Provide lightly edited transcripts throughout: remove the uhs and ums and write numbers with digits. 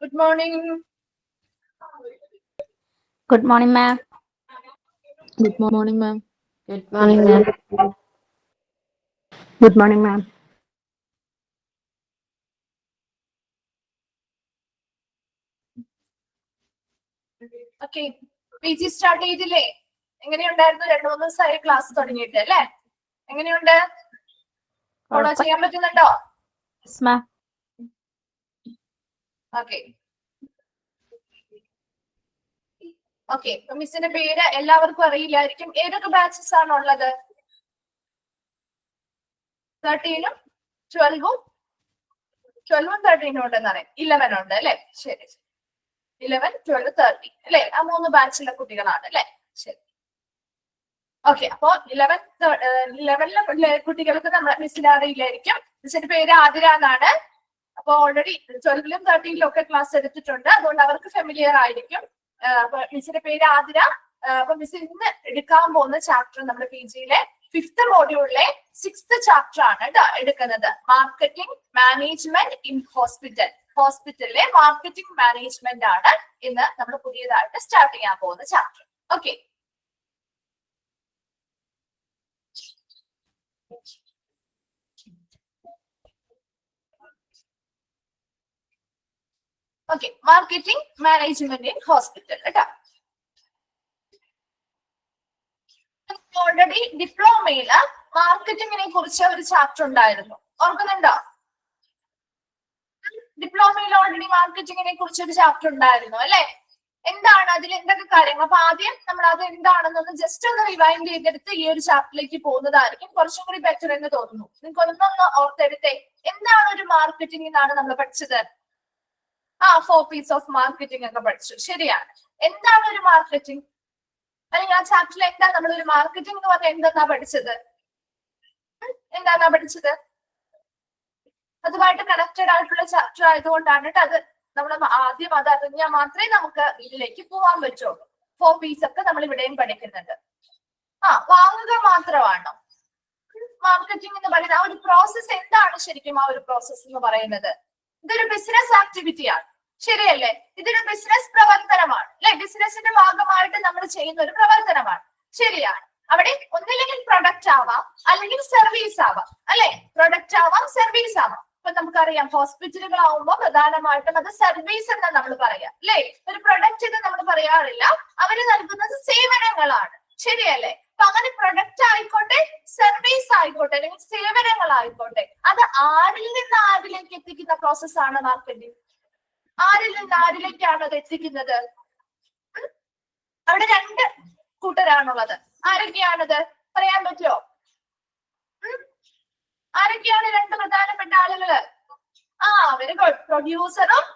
Good morning. Good morning, ma'am. Good morning, ma'am. Good morning, ma'am. Good morning, ma'am. Okay. PG start ചെയ്തില്ലേ? എങ്ങനെയുണ്ടായിരുന്നു? 2-3 ദിവസമായി class തുടങ്ങിയിട്ട് അല്ലേ? എങ്ങനെയുണ്ട്? ഫോളോ ചെയ്യാൻ പറ്റുന്നുണ്ടോ? Yes, ma'am. ഓക്കെ. ഓക്കെ, മിസ്സിന്റെ പേര് എല്ലാവർക്കും അറിയില്ലായിരിക്കും. ഏതൊക്കെ ബാച്ചസ് ആണ് ഉള്ളത്? 13-ഉം 12-ഉം 13-ഉം ഉണ്ടെന്ന് അറിയാം. 11 ഉണ്ട് അല്ലെ? ശരി. 11, 12, 13 അല്ലെ? ആ 3 ബാച്ചിലെ കുട്ടികളാണ് അല്ലെ? ശരി. ഓക്കെ, അപ്പൊ 11-ലെ കുട്ടികൾക്ക് നമ്മുടെ മിസ്സിനെ അറിയില്ലായിരിക്കും. മിസ്സിന്റെ പേര് ആതിര എന്നാണ്. അപ്പൊ ഓൾറെഡി 12-ലും 13-ലും ഒക്കെ ക്ലാസ് എടുത്തിട്ടുണ്ട്, അതുകൊണ്ട് അവർക്ക് ഫെമിലിയർ ആയിരിക്കും. അപ്പൊ മിസ്സിന്റെ പേര് ആതിര. അപ്പൊ മിസ് ഇന്ന് എടുക്കാൻ പോകുന്ന ചാപ്റ്റർ നമ്മുടെ PG-യിലെ 5th മോഡ്യൂളിലെ 6th ചാപ്റ്റർ ആണ് കേട്ടോ എടുക്കുന്നത്. Marketing management in hospital. ഹോസ്പിറ്റലിലെ മാർക്കറ്റിംഗ് മാനേജ്മെന്റ് ആണ് ഇന്ന് നമ്മൾ പുതിയതായിട്ട് സ്റ്റാർട്ട് ചെയ്യാൻ പോകുന്ന chapter. Okay. Okay, marketing management in hospital കേട്ടോ. ഓൾറെഡി ഡിപ്ലോമയില് മാർക്കറ്റിങ്ങിനെ കുറിച്ച് ഒരു ചാപ്റ്റർ ഉണ്ടായിരുന്നു, ഓർക്കുന്നുണ്ടോ? ഡിപ്ലോമയിൽ ഓൾറെഡി മാർക്കറ്റിങ്ങിനെ കുറിച്ച് ഒരു ചാപ്റ്റർ ഉണ്ടായിരുന്നു അല്ലെ? എന്താണ് അതിൽ എന്തൊക്കെ കാര്യങ്ങൾ? അപ്പൊ ആദ്യം നമ്മൾ അത് എന്താണെന്നൊന്ന് ജസ്റ്റ് ഒന്ന് റിവൈൻഡ് ചെയ്തെടുത്ത് ഈ ഒരു ചാപ്റ്ററിലേക്ക് പോകുന്നതായിരിക്കും കുറച്ചും കൂടി ബെറ്റർ എന്ന് തോന്നുന്നു. നിങ്ങൾക്ക് ഒന്നൊന്ന് ഓർത്തെടുത്തേ, എന്താണ് ഒരു മാർക്കറ്റിംഗ് എന്നാണ് നമ്മൾ പഠിച്ചത്? 4 P's ഓഫ് മാർക്കറ്റിംഗ് ഒക്കെ പഠിച്ചു. ശരിയാണ്. എന്താണ് ഒരു മാർക്കറ്റിംഗ്? അല്ലെങ്കിൽ ആ ചാപ്റ്ററിൽ എന്താ നമ്മൾ ഒരു മാർക്കറ്റിംഗ് എന്ന് പറഞ്ഞാൽ എന്താ പഠിച്ചത്? എന്താ പഠിച്ചത്? അതുമായിട്ട് കണക്റ്റഡ് ആയിട്ടുള്ള ചാപ്റ്റർ ആയതുകൊണ്ടാണ് കേട്ടോ അത് നമ്മൾ ആദ്യം അത് അറിഞ്ഞാൽ മാത്രമേ നമുക്ക് ഇതിലേക്ക് പോകാൻ പറ്റുള്ളൂ. 4 P's ഒക്കെ നമ്മൾ ഇവിടെയും പഠിക്കുന്നുണ്ട്. വാങ്ങുക മാത്രമാണോ മാർക്കറ്റിംഗ് എന്ന് പറയുന്നത്? ആ ഒരു പ്രോസസ് എന്താണ് ശരിക്കും? ആ ഒരു പ്രോസസ് എന്ന് പറയുന്നത് ഇതൊരു ബിസിനസ് ആക്ടിവിറ്റിയാണ്, ശരിയല്ലേ? ഇതൊരു ബിസിനസ് പ്രവർത്തനമാണ് അല്ലെ? ബിസിനസിന്റെ ഭാഗമായിട്ട് നമ്മൾ ചെയ്യുന്ന ഒരു പ്രവർത്തനമാണ്, ശരിയാണ്. അവിടെ ഒന്നില്ലെങ്കിൽ പ്രൊഡക്റ്റ് ആവാം, അല്ലെങ്കിൽ സർവീസ് ആവാം അല്ലെ? പ്രൊഡക്റ്റ് ആവാം, സർവീസ് ആവാം. ഇപ്പൊ നമുക്കറിയാം ഹോസ്പിറ്റലുകളാവുമ്പോൾ പ്രധാനമായിട്ടും അത് സർവീസ് എന്ന് നമ്മൾ പറയാം അല്ലെ? ഒരു പ്രൊഡക്റ്റ് എന്ന് നമ്മൾ പറയാറില്ല, അവര് നൽകുന്നത് സേവനങ്ങളാണ്, ശരിയല്ലേ? അപ്പൊ അങ്ങനെ പ്രൊഡക്റ്റ് ആയിക്കോട്ടെ, സർവീസ് ആയിക്കോട്ടെ, അല്ലെങ്കിൽ സേവനങ്ങൾ ആയിക്കോട്ടെ, അത് ആരിൽ നിന്ന് ആരിലേക്ക് എത്തിക്കുന്ന പ്രോസസ്സാണ് മാർക്കറ്റിംഗ്. ആരിൽ നിന്ന് ആരിലേക്കാണ് അത് എത്തിക്കുന്നത്? അവിടെ 2 കൂട്ടരാണുള്ളത്. ആരൊക്കെയാണത് പറയാൻ പറ്റുമോ? ആരൊക്കെയാണ് 2 പ്രധാനപ്പെട്ട ആളുകള്? Very good. പ്രൊഡ്യൂസറും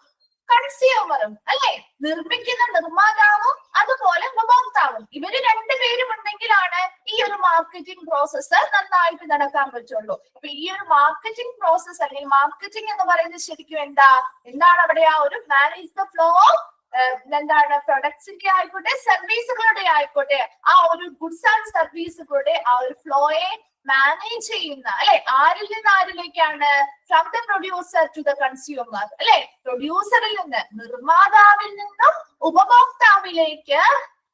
കൺസ്യൂമറും അല്ലെ? നിർമ്മിക്കുന്ന നിർമ്മാതാവും അതുപോലെ ഉപഭോക്താവും. ഇവര് 2 പേരും ഉണ്ടെങ്കിലാണ് ഈ ഒരു മാർക്കറ്റിംഗ് പ്രോസസ്സ് നന്നായിട്ട് നടക്കാൻ പറ്റുള്ളൂ. അപ്പൊ ഈ ഒരു മാർക്കറ്റിംഗ് പ്രോസസ്സ് അല്ലെങ്കിൽ മാർക്കറ്റിംഗ് എന്ന് പറയുന്നത് ശരിക്കും എന്താണ് അവിടെ? ആ ഒരു മാനേജ് ദ ഫ്ലോ ഓഫ് എന്താണ് പ്രൊഡക്ട്സിന്റെ ആയിക്കോട്ടെ, സർവീസുകളുടെ ആയിക്കോട്ടെ, ആ ഒരു ഗുഡ്സ് ആൻഡ് സർവീസുകളുടെ ആ ഒരു ഫ്ലോയെ മാനേജ് ചെയ്യുന്ന അല്ലെ? ആരിൽ നിന്ന് ആരിലേക്കാണ്? From the producer to the consumer അല്ലെ? പ്രൊഡ്യൂസറിൽ നിന്ന്, നിർമ്മാതാവിൽ നിന്നും ഉപഭോക്താവിലേക്ക്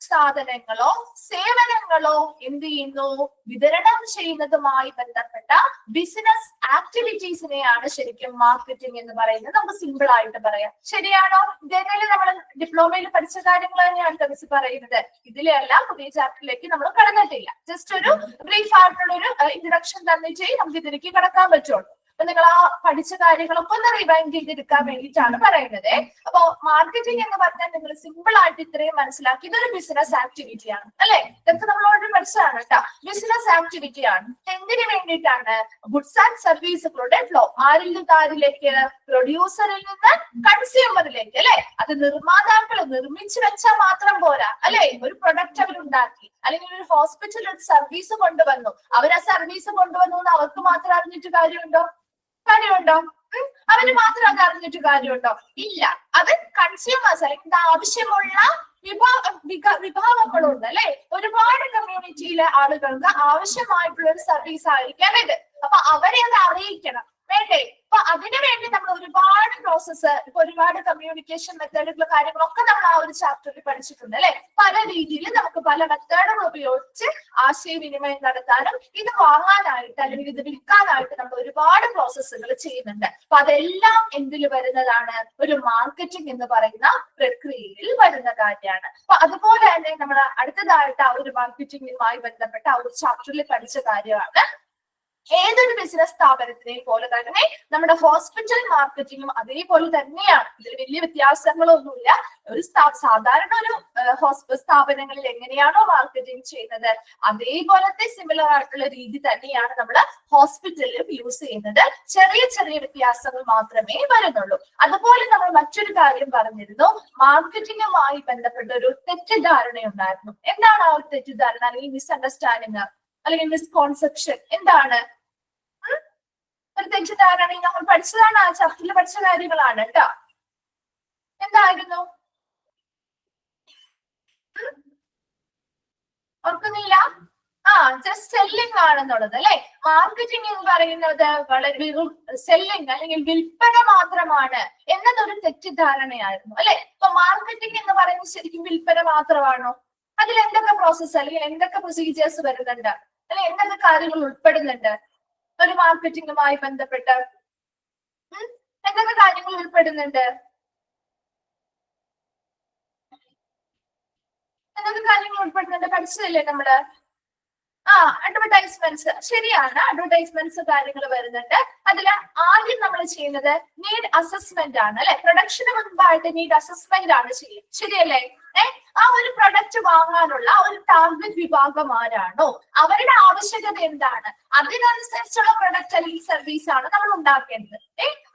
സാധനങ്ങളോ സേവനങ്ങളോ എന്ത് ചെയ്യുന്നു? വിതരണം ചെയ്യുന്നതുമായി ബന്ധപ്പെട്ട ബിസിനസ് ആക്ടിവിറ്റീസിനെയാണ് ശരിക്കും മാർക്കറ്റിംഗ് എന്ന് പറയുന്നത്. നമുക്ക് സിമ്പിൾ ആയിട്ട് പറയാം, ശരിയാണോ? ഇതേപോലെ നമ്മൾ ഡിപ്ലോമയിൽ പഠിച്ച കാര്യങ്ങൾ തന്നെയാണ് മിസ് പറയുന്നത്. ഇതിലെല്ലാം പുതിയ ചാപ്റ്ററിലേക്ക് നമ്മൾ കടന്നിട്ടില്ല. ജസ്റ്റ് ഒരു ബ്രീഫ് ആയിട്ടുള്ള ഒരു ഇൻട്രൊഡക്ഷൻ തന്നിട്ടേ നമുക്ക് ഇതിലേക്ക് കടക്കാൻ പറ്റുള്ളൂ. അപ്പൊ നിങ്ങൾ ആ പഠിച്ച കാര്യങ്ങളൊക്കെ ഒന്ന് റിവൈൻഡ് ചെയ്തെടുക്കാൻ വേണ്ടിയിട്ടാണ് പറയുന്നത്. അപ്പൊ മാർക്കറ്റിംഗ് എന്ന് പറഞ്ഞാൽ നിങ്ങൾ സിമ്പിൾ ആയിട്ട് ഇത്രയും മനസ്സിലാക്കി, ഇതൊരു ബിസിനസ് ആക്ടിവിറ്റിയാണ് അല്ലെ? ഇതൊക്കെ നമ്മൾ ഓൾറെഡി പഠിച്ചതാണ് കേട്ടോ. ബിസിനസ് ആക്ടിവിറ്റിയാണ്. എന്തിനു വേണ്ടിയിട്ടാണ്? ഗുഡ്സ് ആൻഡ് സർവീസുകളുടെ ഫ്ലോ ആരിൽ നിന്ന് ആരിലേക്ക്? പ്രൊഡ്യൂസറിൽ നിന്ന് കൺസ്യൂമറിലേക്ക് അല്ലെ? അത് നിർമ്മാതാക്കൾ നിർമ്മിച്ചു വെച്ചാൽ മാത്രം പോരാ അല്ലെ? ഒരു പ്രൊഡക്റ്റ് അവരുണ്ടാക്കി, അല്ലെങ്കിൽ ഒരു ഹോസ്പിറ്റൽ ഒരു സർവീസ് കൊണ്ടുവന്നു, അവർ ആ സർവീസ് കൊണ്ടുവന്നു എന്ന് അവർക്ക് മാത്രം അറിഞ്ഞിട്ട് കാര്യമുണ്ടോ? അവര് മാത്രം അത് അറിഞ്ഞിട്ട് കാര്യമുണ്ടോ? ഇല്ല. അത് കൺസ്യൂമേഴ്സ് അല്ലെങ്കിൽ ആവശ്യമുള്ള വിഭാഗങ്ങളുണ്ട് അല്ലെ. ഒരുപാട് കമ്മ്യൂണിറ്റിയിലെ ആളുകൾക്ക് ആവശ്യമായിട്ടുള്ള ഒരു സർവീസ് ആയിരിക്കാം ഇത്. അപ്പൊ അവരെ അത് അറിയിക്കണം വേണ്ടേ. അപ്പൊ അതിനുവേണ്ടി നമ്മൾ ഒരുപാട് പ്രോസസ്സ്, ഇപ്പൊ ഒരുപാട് കമ്മ്യൂണിക്കേഷൻ മെത്തേഡുകൾ കാര്യങ്ങളൊക്കെ നമ്മൾ ആ ഒരു ചാപ്റ്ററിൽ പഠിച്ചിട്ടുണ്ട് അല്ലെ. പല രീതിയിൽ നമുക്ക് പല മെത്തേഡുകൾ ഉപയോഗിച്ച് ആശയവിനിമയം നടത്താനും ഇത് വാങ്ങാനായിട്ട് അല്ലെങ്കിൽ ഇത് വിൽക്കാനായിട്ട് നമ്മൾ ഒരുപാട് പ്രോസസ്സുകൾ ചെയ്യുന്നുണ്ട്. അപ്പൊ അതെല്ലാം എന്തിൽ വരുന്നതാണ്? ഒരു മാർക്കറ്റിംഗ് എന്ന് പറയുന്ന പ്രക്രിയയിൽ വരുന്ന കാര്യമാണ്. അപ്പൊ അതുപോലെ തന്നെ നമ്മൾ അടുത്തതായിട്ട് ആ ഒരു മാർക്കറ്റിംഗുമായി ബന്ധപ്പെട്ട ആ ഒരു ചാപ്റ്ററിൽ പഠിച്ച കാര്യമാണ് ഏതൊരു ബിസിനസ് സ്ഥാപനത്തിനെയും പോലെ തന്നെ നമ്മുടെ ഹോസ്പിറ്റൽ മാർക്കറ്റിംഗും അതേപോലെ തന്നെയാണ്. ഇതിൽ വലിയ വ്യത്യാസങ്ങളൊന്നുമില്ല. ഒരു സാധാരണ ഒരു സ്ഥാപനങ്ങളിൽ എങ്ങനെയാണോ മാർക്കറ്റിംഗ് ചെയ്യുന്നത് അതേപോലത്തെ സിമിലർ ആയിട്ടുള്ള രീതി തന്നെയാണ് നമ്മൾ ഹോസ്പിറ്റലിലും യൂസ് ചെയ്യുന്നത്. ചെറിയ ചെറിയ വ്യത്യാസങ്ങൾ മാത്രമേ വരുന്നുള്ളൂ. അതുപോലെ നമ്മൾ മറ്റൊരു കാര്യം പറഞ്ഞിരുന്നു, മാർക്കറ്റിംഗുമായി ബന്ധപ്പെട്ട ഒരു തെറ്റിദ്ധാരണയുണ്ടായിരുന്നു. എന്താണ് ആ ഒരു തെറ്റിദ്ധാരണ അല്ലെങ്കിൽ മിസ്അണ്ടർസ്റ്റാൻഡിങ് അല്ലെങ്കിൽ മിസ്കോൺസെപ്ഷൻ? എന്താണ് ഒരു തെറ്റിദ്ധാരണ? നമ്മൾ പഠിച്ചതാണ്, ആ ചാപ്റ്ററിൽ പഠിച്ച കാര്യങ്ങളാണ് കേട്ടോ. എന്തായിരുന്നു? ഓർക്കുന്നില്ല? ജസ്റ്റ് സെല്ലിംഗ് ആണെന്നുള്ളത് അല്ലെ. മാർക്കറ്റിംഗ് എന്ന് പറയുന്നത് വളരെ സെല്ലിംഗ് അല്ലെങ്കിൽ വിൽപ്പന മാത്രമാണ് എന്നതൊരു തെറ്റിദ്ധാരണയായിരുന്നു അല്ലെ. അപ്പൊ മാർക്കറ്റിംഗ് എന്ന് പറയുന്നത് ശരിക്കും വിൽപ്പന മാത്രമാണോ? അതിൽ എന്തൊക്കെ പ്രോസസ്സ് അല്ലെങ്കിൽ എന്തൊക്കെ പ്രൊസീജിയേഴ്സ് വരുന്നുണ്ട് അല്ലെങ്കിൽ എന്തൊക്കെ കാര്യങ്ങൾ ഉൾപ്പെടുന്നുണ്ട് ഒരു മാർക്കറ്റിംഗുമായി ബന്ധപ്പെട്ട്? എന്തൊക്കെ കാര്യങ്ങൾ ഉൾപ്പെടുന്നുണ്ട്? എന്തൊക്കെ കാര്യങ്ങൾ ഉൾപ്പെടുന്നുണ്ട്? പഠിച്ചതല്ലേ നമ്മള്? അഡ്വർടൈസ്മെന്റ്സ്. ശരിയാണ്, അഡ്വർടൈസ്മെന്റ്സ് കാര്യങ്ങൾ വരുന്നുണ്ട്. അതില് ആദ്യം നമ്മൾ ചെയ്യുന്നത് നീഡ് അസസ്മെന്റ് ആണ് അല്ലെ. പ്രൊഡക്ഷന് മുൻപായിട്ട് നീഡ് അസസ്മെന്റ് ആണ് ചെയ്യുക. ശരിയല്ലേ? ആ ഒരു പ്രൊഡക്റ്റ് വാങ്ങാനുള്ള ഒരു ടാർഗറ്റ് വിഭാഗം ആരാണോ അവരുടെ ആവശ്യകത എന്താണ്, അതിനനുസരിച്ചുള്ള പ്രൊഡക്റ്റ് അല്ലെങ്കിൽ സർവീസ് ആണ് നമ്മൾ ഉണ്ടാക്കേണ്ടത്.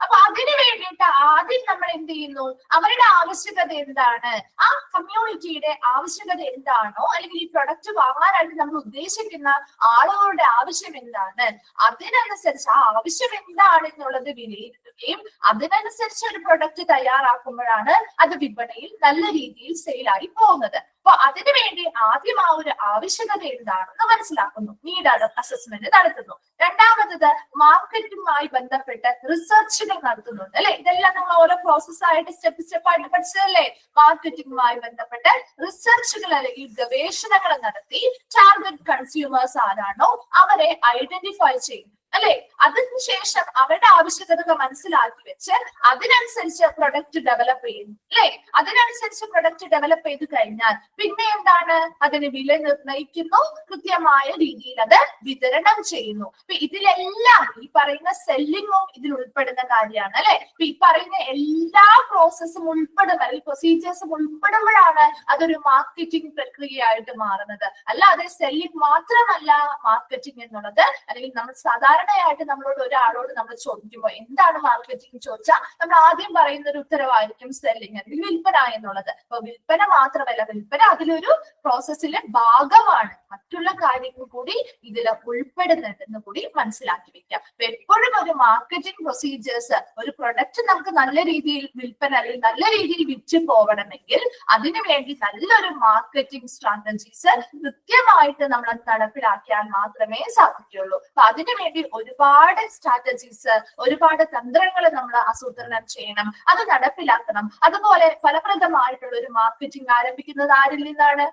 അപ്പൊ അതിനു വേണ്ടിയിട്ട് ആദ്യം നമ്മൾ എന്ത് ചെയ്യുന്നു, അവരുടെ ആവശ്യകത എന്താണ്, ആ കമ്മ്യൂണിറ്റിയുടെ ആവശ്യകത എന്താണോ അല്ലെങ്കിൽ ഈ പ്രൊഡക്റ്റ് വാങ്ങാനായിട്ട് നമ്മൾ ഉദ്ദേശിക്കുന്ന ആളുകളുടെ ആവശ്യം എന്താണ്, അതിനനുസരിച്ച് ആ ആവശ്യം എന്താണ് എന്നുള്ളത് വിലയിരുത്തുകയും അതിനനുസരിച്ച് ഒരു പ്രൊഡക്റ്റ് തയ്യാറാക്കുമ്പോഴാണ് അത് വിപണിയിൽ നല്ല രീതിയിൽ സെയിലായി പോകുന്നത്. അപ്പൊ അതിനുവേണ്ടി ആദ്യം ആ ഒരു ആവശ്യകത എന്താണെന്ന് മനസ്സിലാക്കുന്നു, നീഡ് അസസ്മെന്റ് നടത്തുന്നു. രണ്ടാമത്തത് മാർക്കറ്റിംഗുമായി ബന്ധപ്പെട്ട് റിസർച്ചുകൾ നടത്തുന്നുണ്ട് അല്ലെ. ഇതെല്ലാം നമ്മൾ ഓരോ പ്രോസസ് ആയിട്ട് സ്റ്റെപ്പ് ആയിട്ട് പഠിച്ചതല്ലേ. മാർക്കറ്റിംഗുമായി ബന്ധപ്പെട്ട് റിസർച്ചുകൾ അല്ലെങ്കിൽ ഗവേഷണങ്ങൾ നടത്തി ടാർഗറ്റ് കൺസ്യൂമേഴ്സ് ആരാണോ അവരെ ഐഡന്റിഫൈ ചെയ്യുന്നു അല്ലെ. അതിനുശേഷം അവരുടെ ആവശ്യകതകൾ മനസ്സിലാക്കി വെച്ച് അതിനനുസരിച്ച് പ്രൊഡക്റ്റ് ഡെവലപ്പ് ചെയ്യുന്നു അല്ലെ. അതിനനുസരിച്ച് പ്രൊഡക്റ്റ് ഡെവലപ്പ് ചെയ്ത് കഴിഞ്ഞാൽ പിന്നെ എന്താണ്, അതിന് വില നിർണ്ണയിക്കുന്നു, കൃത്യമായ രീതിയിൽ അത് വിതരണം ചെയ്യുന്നു. അപ്പൊ ഇതിലെല്ലാം ഈ പറയുന്ന സെല്ലിങ്ങും ഇതിൽ ഉൾപ്പെടുന്ന കാര്യമാണ് അല്ലെ. അപ്പൊ ഈ പറയുന്ന എല്ലാ പ്രോസസ്സും ഉൾപ്പെടും അല്ലെങ്കിൽ പ്രൊസീജിയേഴ്സും ഉൾപ്പെടുമ്പോഴാണ് അതൊരു മാർക്കറ്റിംഗ് പ്രക്രിയയായിട്ട് മാറുന്നത്. അല്ലാതെ സെല്ലിംഗ് മാത്രമല്ല മാർക്കറ്റിംഗ് എന്നുള്ളത്. അല്ലെങ്കിൽ നമ്മൾ സാധാരണയായിട്ട് നമ്മളോട് ഒരാളോട് നമ്മൾ ചോദിക്കുമ്പോൾ എന്താണ് മാർക്കറ്റിംഗ് ചോദിച്ചാൽ നമ്മൾ ആദ്യം പറയുന്ന ഒരു ഉത്തരവായിരിക്കും സെല്ലിംഗ് അല്ലെങ്കിൽ വിൽപ്പന എന്നുള്ളത്. അപ്പൊ വിൽപ്പന മാത്രമല്ല, വിൽപ്പന അതിലൊരു പ്രോസസ്സിലെ ഭാഗമാണ്. മറ്റുള്ള കാര്യങ്ങൾ കൂടി ഇതിൽ ഉൾപ്പെടുന്നുണ്ടെന്ന് കൂടി മനസ്സിലാക്കി വെക്കാം. അപ്പൊ എപ്പോഴും ഒരു മാർക്കറ്റിംഗ് പ്രൊസീജിയേഴ്സ്, ഒരു പ്രൊഡക്റ്റ് നമുക്ക് നല്ല രീതിയിൽ വിൽപ്പന അല്ലെങ്കിൽ നല്ല രീതിയിൽ വിറ്റ് പോകണമെങ്കിൽ അതിനു വേണ്ടി നല്ലൊരു മാർക്കറ്റിംഗ് സ്ട്രാറ്റജീസ് കൃത്യമായിട്ട് നമ്മൾ അത് നടപ്പിലാക്കിയാൽ മാത്രമേ സാധിക്കുകയുള്ളൂ. അപ്പൊ അതിനുവേണ്ടി ഒരുപാട് സ്ട്രാറ്റജീസ്, ഒരുപാട് തന്ത്രങ്ങൾ നമ്മൾ ആസൂത്രണം ചെയ്യണം, അത് നടപ്പിലാക്കണം. അതുപോലെ ഫലപ്രദമായിട്ടുള്ള ഒരു മാർക്കറ്റിംഗ് ആരംഭിക്കുന്നത് ആരിൽ നിന്നാണ്?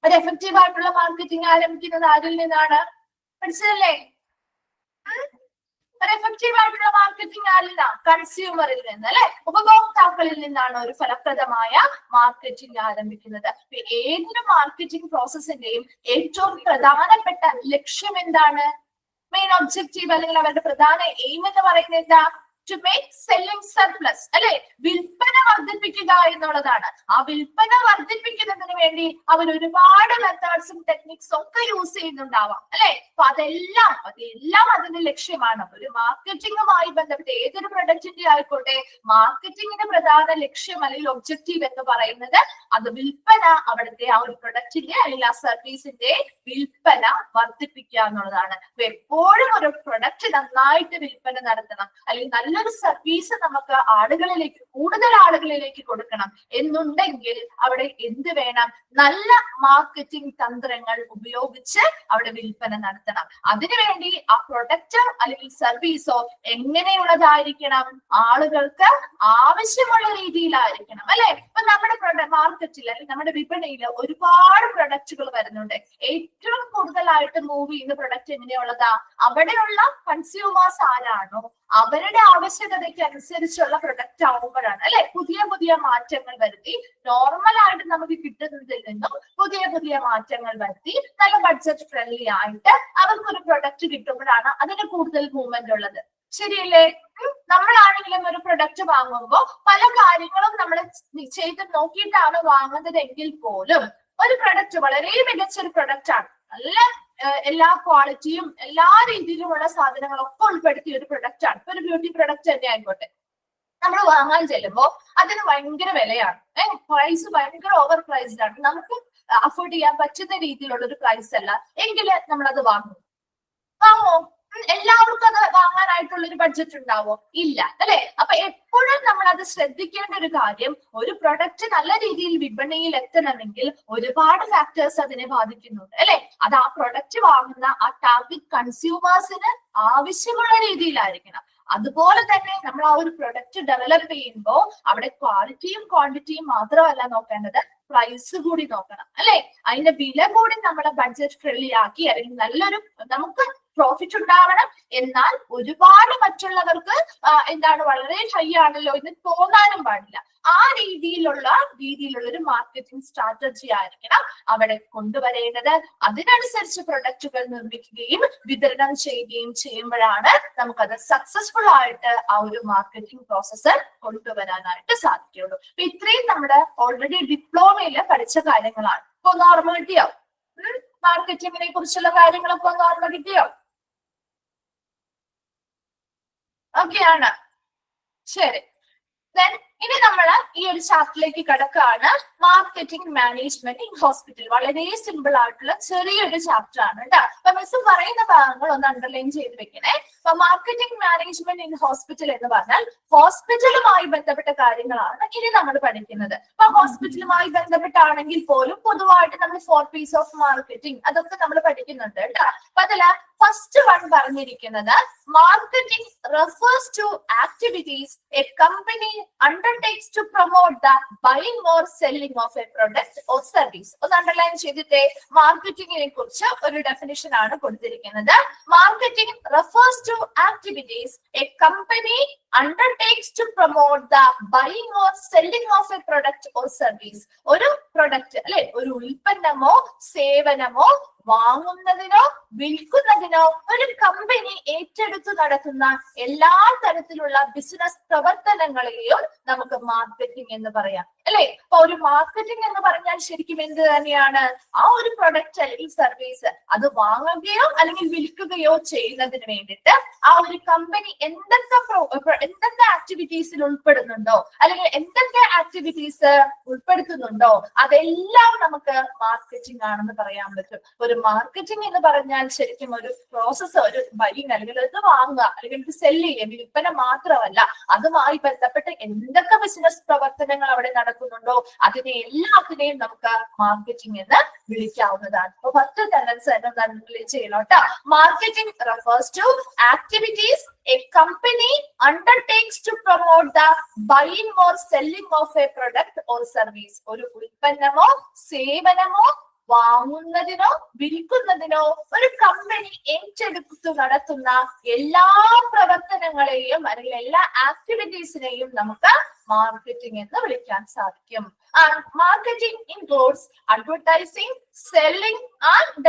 ഒരു എഫക്റ്റീവ് ആയിട്ടുള്ള മാർക്കറ്റിംഗ് ആരംഭിക്കുന്നത് ആരിൽ നിന്നാണ്? പഠിച്ചതല്ലേ? ഒരു എഫക്റ്റീവ് ആയിട്ടുള്ള മാർക്കറ്റിംഗ് ആരിൽ നിന്നാണ്? കൺസ്യൂമറിൽ നിന്ന് അല്ലെ, ഉപഭോക്താക്കളിൽ നിന്നാണ് ഒരു ഫലപ്രദമായ മാർക്കറ്റിംഗ് ആരംഭിക്കുന്നത്. ഏതൊരു മാർക്കറ്റിംഗ് പ്രോസസ്സിന്റെയും ഏറ്റവും പ്രധാനപ്പെട്ട ലക്ഷ്യം എന്താണ്? മെയിൻ ഒബ്ജക്റ്റീവ് അല്ലെങ്കിൽ അവരുടെ പ്രധാന എയിം എന്ന് പറയുന്നത് എന്താ? ടു മേക്ക് സെല്ലിംഗ് സർപ്ലസ് അല്ലെ. വിൽപ്പന വർദ്ധിപ്പിക്കുക എന്നുള്ളതാണ്. ആ വിൽപ്പന വർദ്ധിപ്പിക്കുന്നതിന് വേണ്ടി അവർ ഒരുപാട് മെത്തേഡ്സും ടെക്നിക്സും ഒക്കെ യൂസ് ചെയ്യുന്നുണ്ടാവാം അല്ലെ. അപ്പൊ അതെല്ലാം അതിന്റെ ലക്ഷ്യമാണ്. ഒരു മാർക്കറ്റിംഗുമായി ബന്ധപ്പെട്ട് ഏതൊരു പ്രൊഡക്റ്റിന്റെ ആയിക്കോട്ടെ, മാർക്കറ്റിംഗിന്റെ പ്രധാന ലക്ഷ്യം അല്ലെങ്കിൽ ഒബ്ജക്റ്റീവ് എന്ന് പറയുന്നത് അത് വിൽപ്പന, അവിടുത്തെ ആ ഒരു പ്രൊഡക്റ്റിന്റെ അല്ലെങ്കിൽ ആ സർവീസിന്റെ വിൽപ്പന വർദ്ധിപ്പിക്കുക എന്നുള്ളതാണ്. അപ്പൊ എപ്പോഴും ഒരു പ്രൊഡക്റ്റ് നന്നായിട്ട് വിൽപ്പന നടത്തണം അല്ലെങ്കിൽ നല്ല നല്ലൊരു സർവീസ് നമുക്ക് കൂടുതൽ ആളുകളിലേക്ക് കൊടുക്കണം എന്നുണ്ടെങ്കിൽ അവിടെ എന്ത് വേണം? നല്ല മാർക്കറ്റിംഗ് തന്ത്രങ്ങൾ ഉപയോഗിച്ച് അവിടെ വിൽപ്പന നടത്തണം. അതിനുവേണ്ടി ആ പ്രൊഡക്റ്റ് അല്ലെങ്കിൽ സർവീസോ എങ്ങനെയുള്ളതായിരിക്കണം? ആളുകൾക്ക് ആവശ്യമുള്ള രീതിയിലായിരിക്കണം, അല്ലെ? ഇപ്പൊ നമ്മുടെ മാർക്കറ്റിൽ അല്ലെങ്കിൽ നമ്മുടെ വിപണിയിൽ ഒരുപാട് പ്രൊഡക്റ്റുകൾ വരുന്നുണ്ട്. ഏറ്റവും കൂടുതലായിട്ട് മൂവ് ചെയ്യുന്ന പ്രൊഡക്റ്റ് എങ്ങനെയുള്ളതാ? അവിടെയുള്ള കൺസ്യൂമേഴ്സ് ആരാണോ അവരുടെ ആവശ്യകതയ്ക്ക് അനുസരിച്ചുള്ള പ്രൊഡക്റ്റ് ആവുമ്പോഴാണ്, അല്ലെ? പുതിയ പുതിയ മാറ്റങ്ങൾ വരുത്തി നോർമൽ ആയിട്ട് നമുക്ക് കിട്ടുന്നതിൽ നിന്നും പുതിയ മാറ്റങ്ങൾ വരുത്തി നല്ല ബഡ്ജറ്റ് ഫ്രണ്ട്ലി ആയിട്ട് അവർക്കൊരു പ്രൊഡക്റ്റ് കിട്ടുമ്പോഴാണ് അതിന് കൂടുതൽ മൂവ്മെന്റ് ഉള്ളത്. ശരിയല്ലേ? നമ്മളാണെങ്കിലും ഒരു പ്രൊഡക്റ്റ് വാങ്ങുമ്പോൾ പല കാര്യങ്ങളും നമ്മൾ ചെയ്ത് നോക്കിയിട്ടാണ് വാങ്ങുന്നതെങ്കിൽ പോലും ഒരു പ്രൊഡക്റ്റ് വളരെ മികച്ചൊരു പ്രൊഡക്റ്റ് ആണ്, നല്ല എല്ലാ ക്വാളിറ്റിയും എല്ലാ രീതിയിലുമുള്ള സാധനങ്ങളൊക്കെ ഉൾപ്പെടുത്തിയ ഒരു പ്രൊഡക്റ്റ് ആണ്. ഇപ്പൊ ഒരു ബ്യൂട്ടി പ്രൊഡക്റ്റ് തന്നെ ആയിക്കോട്ടെ, നമ്മൾ വാങ്ങാൻ ചെല്ലുമ്പോൾ അതിന് ഭയങ്കര വിലയാണ്, പ്രൈസ് ഭയങ്കര ഓവർ പ്രൈസ്ഡ് ആണ്, നമുക്ക് അഫോർഡ് ചെയ്യാൻ പറ്റുന്ന രീതിയിലുള്ള ഒരു പ്രൈസ് അല്ല എങ്കില് നമ്മളത് വാങ്ങുമോ? എല്ലാവർക്കും അത് വാങ്ങാനായിട്ടുള്ള ഒരു ബഡ്ജറ്റ് ഉണ്ടാവോ? ഇല്ല, അല്ലെ? അപ്പൊ എപ്പോഴും നമ്മൾ അത് ശ്രദ്ധിക്കേണ്ട ഒരു കാര്യം, ഒരു പ്രൊഡക്റ്റ് നല്ല രീതിയിൽ വിപണിയിൽ എത്തണമെങ്കിൽ ഒരുപാട് ഫാക്ടേഴ്സ് അതിനെ ബാധിക്കുന്നുണ്ട്, അല്ലെ? അത് ആ പ്രൊഡക്റ്റ് വാങ്ങുന്ന ആ ടാർഗറ്റ് കൺസ്യൂമേഴ്സിന് ആവശ്യമുള്ള രീതിയിലായിരിക്കണം. അതുപോലെ തന്നെ നമ്മൾ ആ ഒരു പ്രൊഡക്റ്റ് ഡെവലപ്പ് ചെയ്യുമ്പോൾ അവിടെ ക്വാളിറ്റിയും ക്വാണ്ടിറ്റിയും മാത്രമല്ല നോക്കേണ്ടത്, പ്രൈസ് കൂടി നോക്കണം, അല്ലെ? അതിന്റെ വില കൂടി നമ്മളെ ബഡ്ജറ്റ് ഫ്രണ്ട്ലി ആക്കി, അല്ലെങ്കിൽ നല്ലൊരു നമുക്ക് പ്രോഫിറ്റ് ഉണ്ടാവണം. എന്നാൽ ഒരുപാട് മറ്റുള്ളവർക്ക് എന്താണ് വളരെ ഹൈ ആണല്ലോ എന്ന് തോന്നാനും പാടില്ല. ആ രീതിയിലുള്ള ഒരു മാർക്കറ്റിംഗ് സ്ട്രാറ്റജി ആയിരിക്കണം അവിടെ കൊണ്ടുവരേണ്ടത്. അതിനനുസരിച്ച് പ്രൊഡക്റ്റുകൾ നിർമ്മിക്കുകയും വിതരണം ചെയ്യുകയും ചെയ്യുമ്പോഴാണ് നമുക്കത് സക്സസ്ഫുൾ ആയിട്ട് ആ ഒരു മാർക്കറ്റിംഗ് പ്രോസസ്സ് കൊണ്ടുവരാനായിട്ട് സാധിക്കുള്ളൂ. അപ്പൊ ഇത്രയും നമ്മുടെ ഓൾറെഡി ഡിപ്ലോമയിൽ പഠിച്ച കാര്യങ്ങളാണ്. ഇപ്പൊ ഒന്ന് ഓർമ്മ കിട്ടിയോ? മാർക്കറ്റിംഗിനെ കുറിച്ചുള്ള കാര്യങ്ങളൊക്കെ ഒന്ന് ഓർമ്മ കിട്ടിയോ? ഓക്കെയാണ്, ശരി. ഇനി നമ്മൾ ഈ ഒരു ചാപ്റ്ററിലേക്ക് കടക്കാണ്. Marketing management in hospital. വളരെ സിമ്പിൾ ആയിട്ടുള്ള ചെറിയൊരു ചാപ്റ്റർ ആണ് കേട്ടോ. അപ്പൊ മിസ് പറയുന്ന ഭാഗങ്ങൾ ഒന്ന് അണ്ടർലൈൻ ചെയ്ത് വെക്കണേ. അപ്പൊ മാർക്കറ്റിംഗ് മാനേജ്മെന്റ് ഇൻ ഹോസ്പിറ്റൽ എന്ന് പറഞ്ഞാൽ ഹോസ്പിറ്റലുമായി ബന്ധപ്പെട്ട കാര്യങ്ങളാണ് ഇനി നമ്മൾ പഠിക്കുന്നത്. അപ്പൊ ഹോസ്പിറ്റലുമായി ബന്ധപ്പെട്ടാണെങ്കിൽ പോലും പൊതുവായിട്ട് നമ്മൾ 4 P's ഓഫ് മാർക്കറ്റിംഗ് അതൊക്കെ നമ്മൾ പഠിക്കുന്നുണ്ട് കേട്ടോ. അപ്പൊ അതില് ഫസ്റ്റ് വൺ പറഞ്ഞിരിക്കുന്നത് marketing refers to activities a company undertakes to promote the buying or selling of a product or service. ഒന്ന് അണ്ടർലൈൻ ചെയ്തിട്ടേ. മാർക്കറ്റിംഗിനെ കുറിച്ച് ഒരു ഡെഫിനിഷൻ ആണ് കൊടുത്തിരിക്കുന്നത്. Marketing refers to activities a company undertakes to promote the buying or selling of a product or service. ഒരു product, അല്ലെ, ഒരു ഉൽപ്പന്നമോ സേവനമോ വാങ്ങുന്നതിനോ വിൽക്കുന്നതിനോ ഒരു കമ്പനി ഏറ്റെടുത്തു നടത്തുന്ന എല്ലാ തരത്തിലുള്ള ബിസിനസ് പ്രവർത്തനങ്ങളെയും നമുക്ക് മാർക്കറ്റിംഗ് എന്ന് പറയാം, അല്ലെ? അപ്പൊ ഒരു മാർക്കറ്റിംഗ് എന്ന് പറഞ്ഞാൽ ശരിക്കും എന്ത് തന്നെയാണ്? ആ ഒരു പ്രൊഡക്റ്റ് അല്ലെങ്കിൽ സർവീസ് അത് വാങ്ങുകയോ അല്ലെങ്കിൽ വിൽക്കുകയോ ചെയ്യുന്നതിന് വേണ്ടിയിട്ട് ആ ഒരു കമ്പനി എന്തൊക്കെ ആക്ടിവിറ്റീസിൽ ഉൾപ്പെടുന്നുണ്ടോ അല്ലെങ്കിൽ എന്തൊക്കെ ആക്ടിവിറ്റീസ് ഉൾപ്പെടുത്തുന്നുണ്ടോ അതെല്ലാം നമുക്ക് മാർക്കറ്റിംഗ് ആണെന്ന് പറയാൻ പറ്റും. ഒരു മാർക്കറ്റിംഗ് എന്ന് പറഞ്ഞാൽ ശരിക്കും ഒരു പ്രോസസ്, ഒരു ബൈയിങ് അല്ലെങ്കിൽ ഇത് വാങ്ങുക അല്ലെങ്കിൽ ഇത് സെല്ല് ചെയ്യുക, വിൽപ്പന മാത്രമല്ല, അതുമായി ബന്ധപ്പെട്ട് എന്തൊക്കെ ബിസിനസ് പ്രവർത്തനങ്ങൾ അവിടെ നടക്കുന്നുണ്ടോ അതിനെ എല്ലാത്തിനെയും നമുക്ക് മാർക്കറ്റിംഗ് എന്ന് വിളിക്കാവുന്നതാണ്. അപ്പൊ ഫസ്റ്റ് സെന്റൻസ് തന്നെ ചെയ്യണം കേട്ടോ. Marketing refers to activities a company undertakes to promote the buying or selling of a product or service. ഒരു ഉൽപ്പന്നമോ സേവനമോ വാങ്ങുന്നതിനോ വിൽക്കുന്നതിനോ ഒരു കമ്പനി ഏറ്റെടുത്തു നടത്തുന്ന എല്ലാ പ്രവർത്തനങ്ങളെയും അല്ലെങ്കിൽ എല്ലാ ആക്ടിവിറ്റീസിനെയും നമുക്ക് മാർക്കറ്റിംഗ് എന്ന് വിളിക്കാൻ സാധിക്കും. Marketing includes advertising, selling and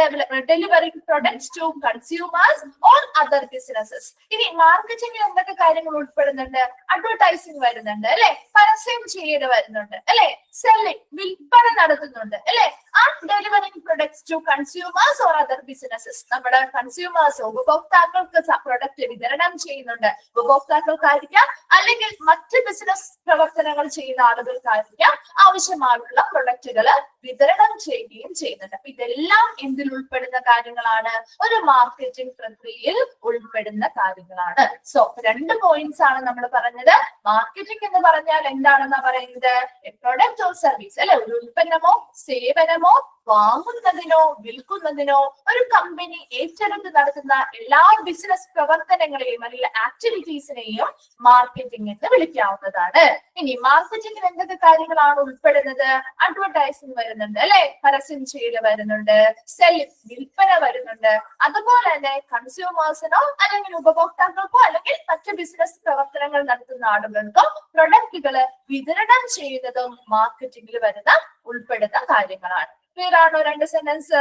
delivering products to consumers or other businesses. ഇനി മാർക്കറ്റിംഗിൽ എന്തൊക്കെ കാര്യങ്ങൾ ഉൾപ്പെടുന്നുണ്ട്? അഡ്വർടൈസിംഗ് വരുന്നുണ്ട്, അല്ലെ? പരസ്യം ചെയ്യൽ വരുന്നുണ്ട്, അല്ലെ? സെല്ലിംഗ് വിൽപ്പന നടത്തുന്നുണ്ട്, അല്ലെ? And delivering products to consumers or other businesses. നമ്മുടെ കൺസ്യൂമേഴ്സ് ഉപഭോക്താക്കൾക്ക് പ്രൊഡക്റ്റ് വിതരണം ചെയ്യുന്നുണ്ട്. ഉപഭോക്താക്കൾക്കായിരിക്കാം അല്ലെങ്കിൽ മറ്റ് ബിസിനസ് പ്രവർത്തനങ്ങൾ ചെയ്യുന്ന ആളുകൾക്കായിരിക്കാം ആവശ്യമായിട്ടുള്ള പ്രൊഡക്റ്റുകൾ വിതരണം ചെയ്യുകയും ചെയ്യുന്നുണ്ട്. അപ്പൊ ഇതെല്ലാം എന്തിൽ ഉൾപ്പെടുന്ന കാര്യങ്ങളാണ്? ഒരു മാർക്കറ്റിംഗ് പ്രക്രിയയിൽ ഉൾപ്പെടുന്ന കാര്യങ്ങളാണ്. സോ 2 പോയിന്റ്സ് ആണ് നമ്മൾ പറഞ്ഞത്. മാർക്കറ്റിംഗ് എന്ന് പറഞ്ഞാൽ എന്താണെന്നാ പറയുന്നത്? എ പ്രൊഡക്റ്റ് ഓർ സർവീസ് അല്ലെ, ഒരു ഉൽപ്പന്നമോ സേവനമോ വാങ്ങുന്നതിനോ വിൽക്കുന്നതിനോ ഒരു കമ്പനി ഏറ്റെടുത്ത് നടത്തുന്ന എല്ലാ ബിസിനസ് പ്രവർത്തനങ്ങളെയും അല്ലെങ്കിൽ ആക്ടിവിറ്റീസിനെയും മാർക്കറ്റിംഗ് എന്ന് വിളിക്കാവുന്നതാണ്. ഇനി മാർക്കറ്റിംഗിൽ എന്തൊക്കെ കാര്യങ്ങളാണ് ഉൾപ്പെടുന്നത്? അഡ്വർടൈസിംഗ് വരുന്നുണ്ട് അല്ലെ, പരസ്യം ചെയ്യൽ വരുന്നുണ്ട്, സെല്ലിംഗ് വിൽപ്പന വരുന്നുണ്ട്, അതുപോലെ തന്നെ കൺസ്യൂമേഴ്സിനോ അല്ലെങ്കിൽ ഉപഭോക്താക്കൾക്കോ അല്ലെങ്കിൽ മറ്റ് ബിസിനസ് പ്രവർത്തനങ്ങൾ നടത്തുന്ന ആളുകൾക്കോ പ്രൊഡക്റ്റുകൾ വിതരണം ചെയ്യുന്നതും മാർക്കറ്റിംഗിൽ വരുന്ന ഉൾപ്പെടുന്ന കാര്യങ്ങളാണ്. ക്ലിയർ ആണോ? 2 സെന്റൻസ്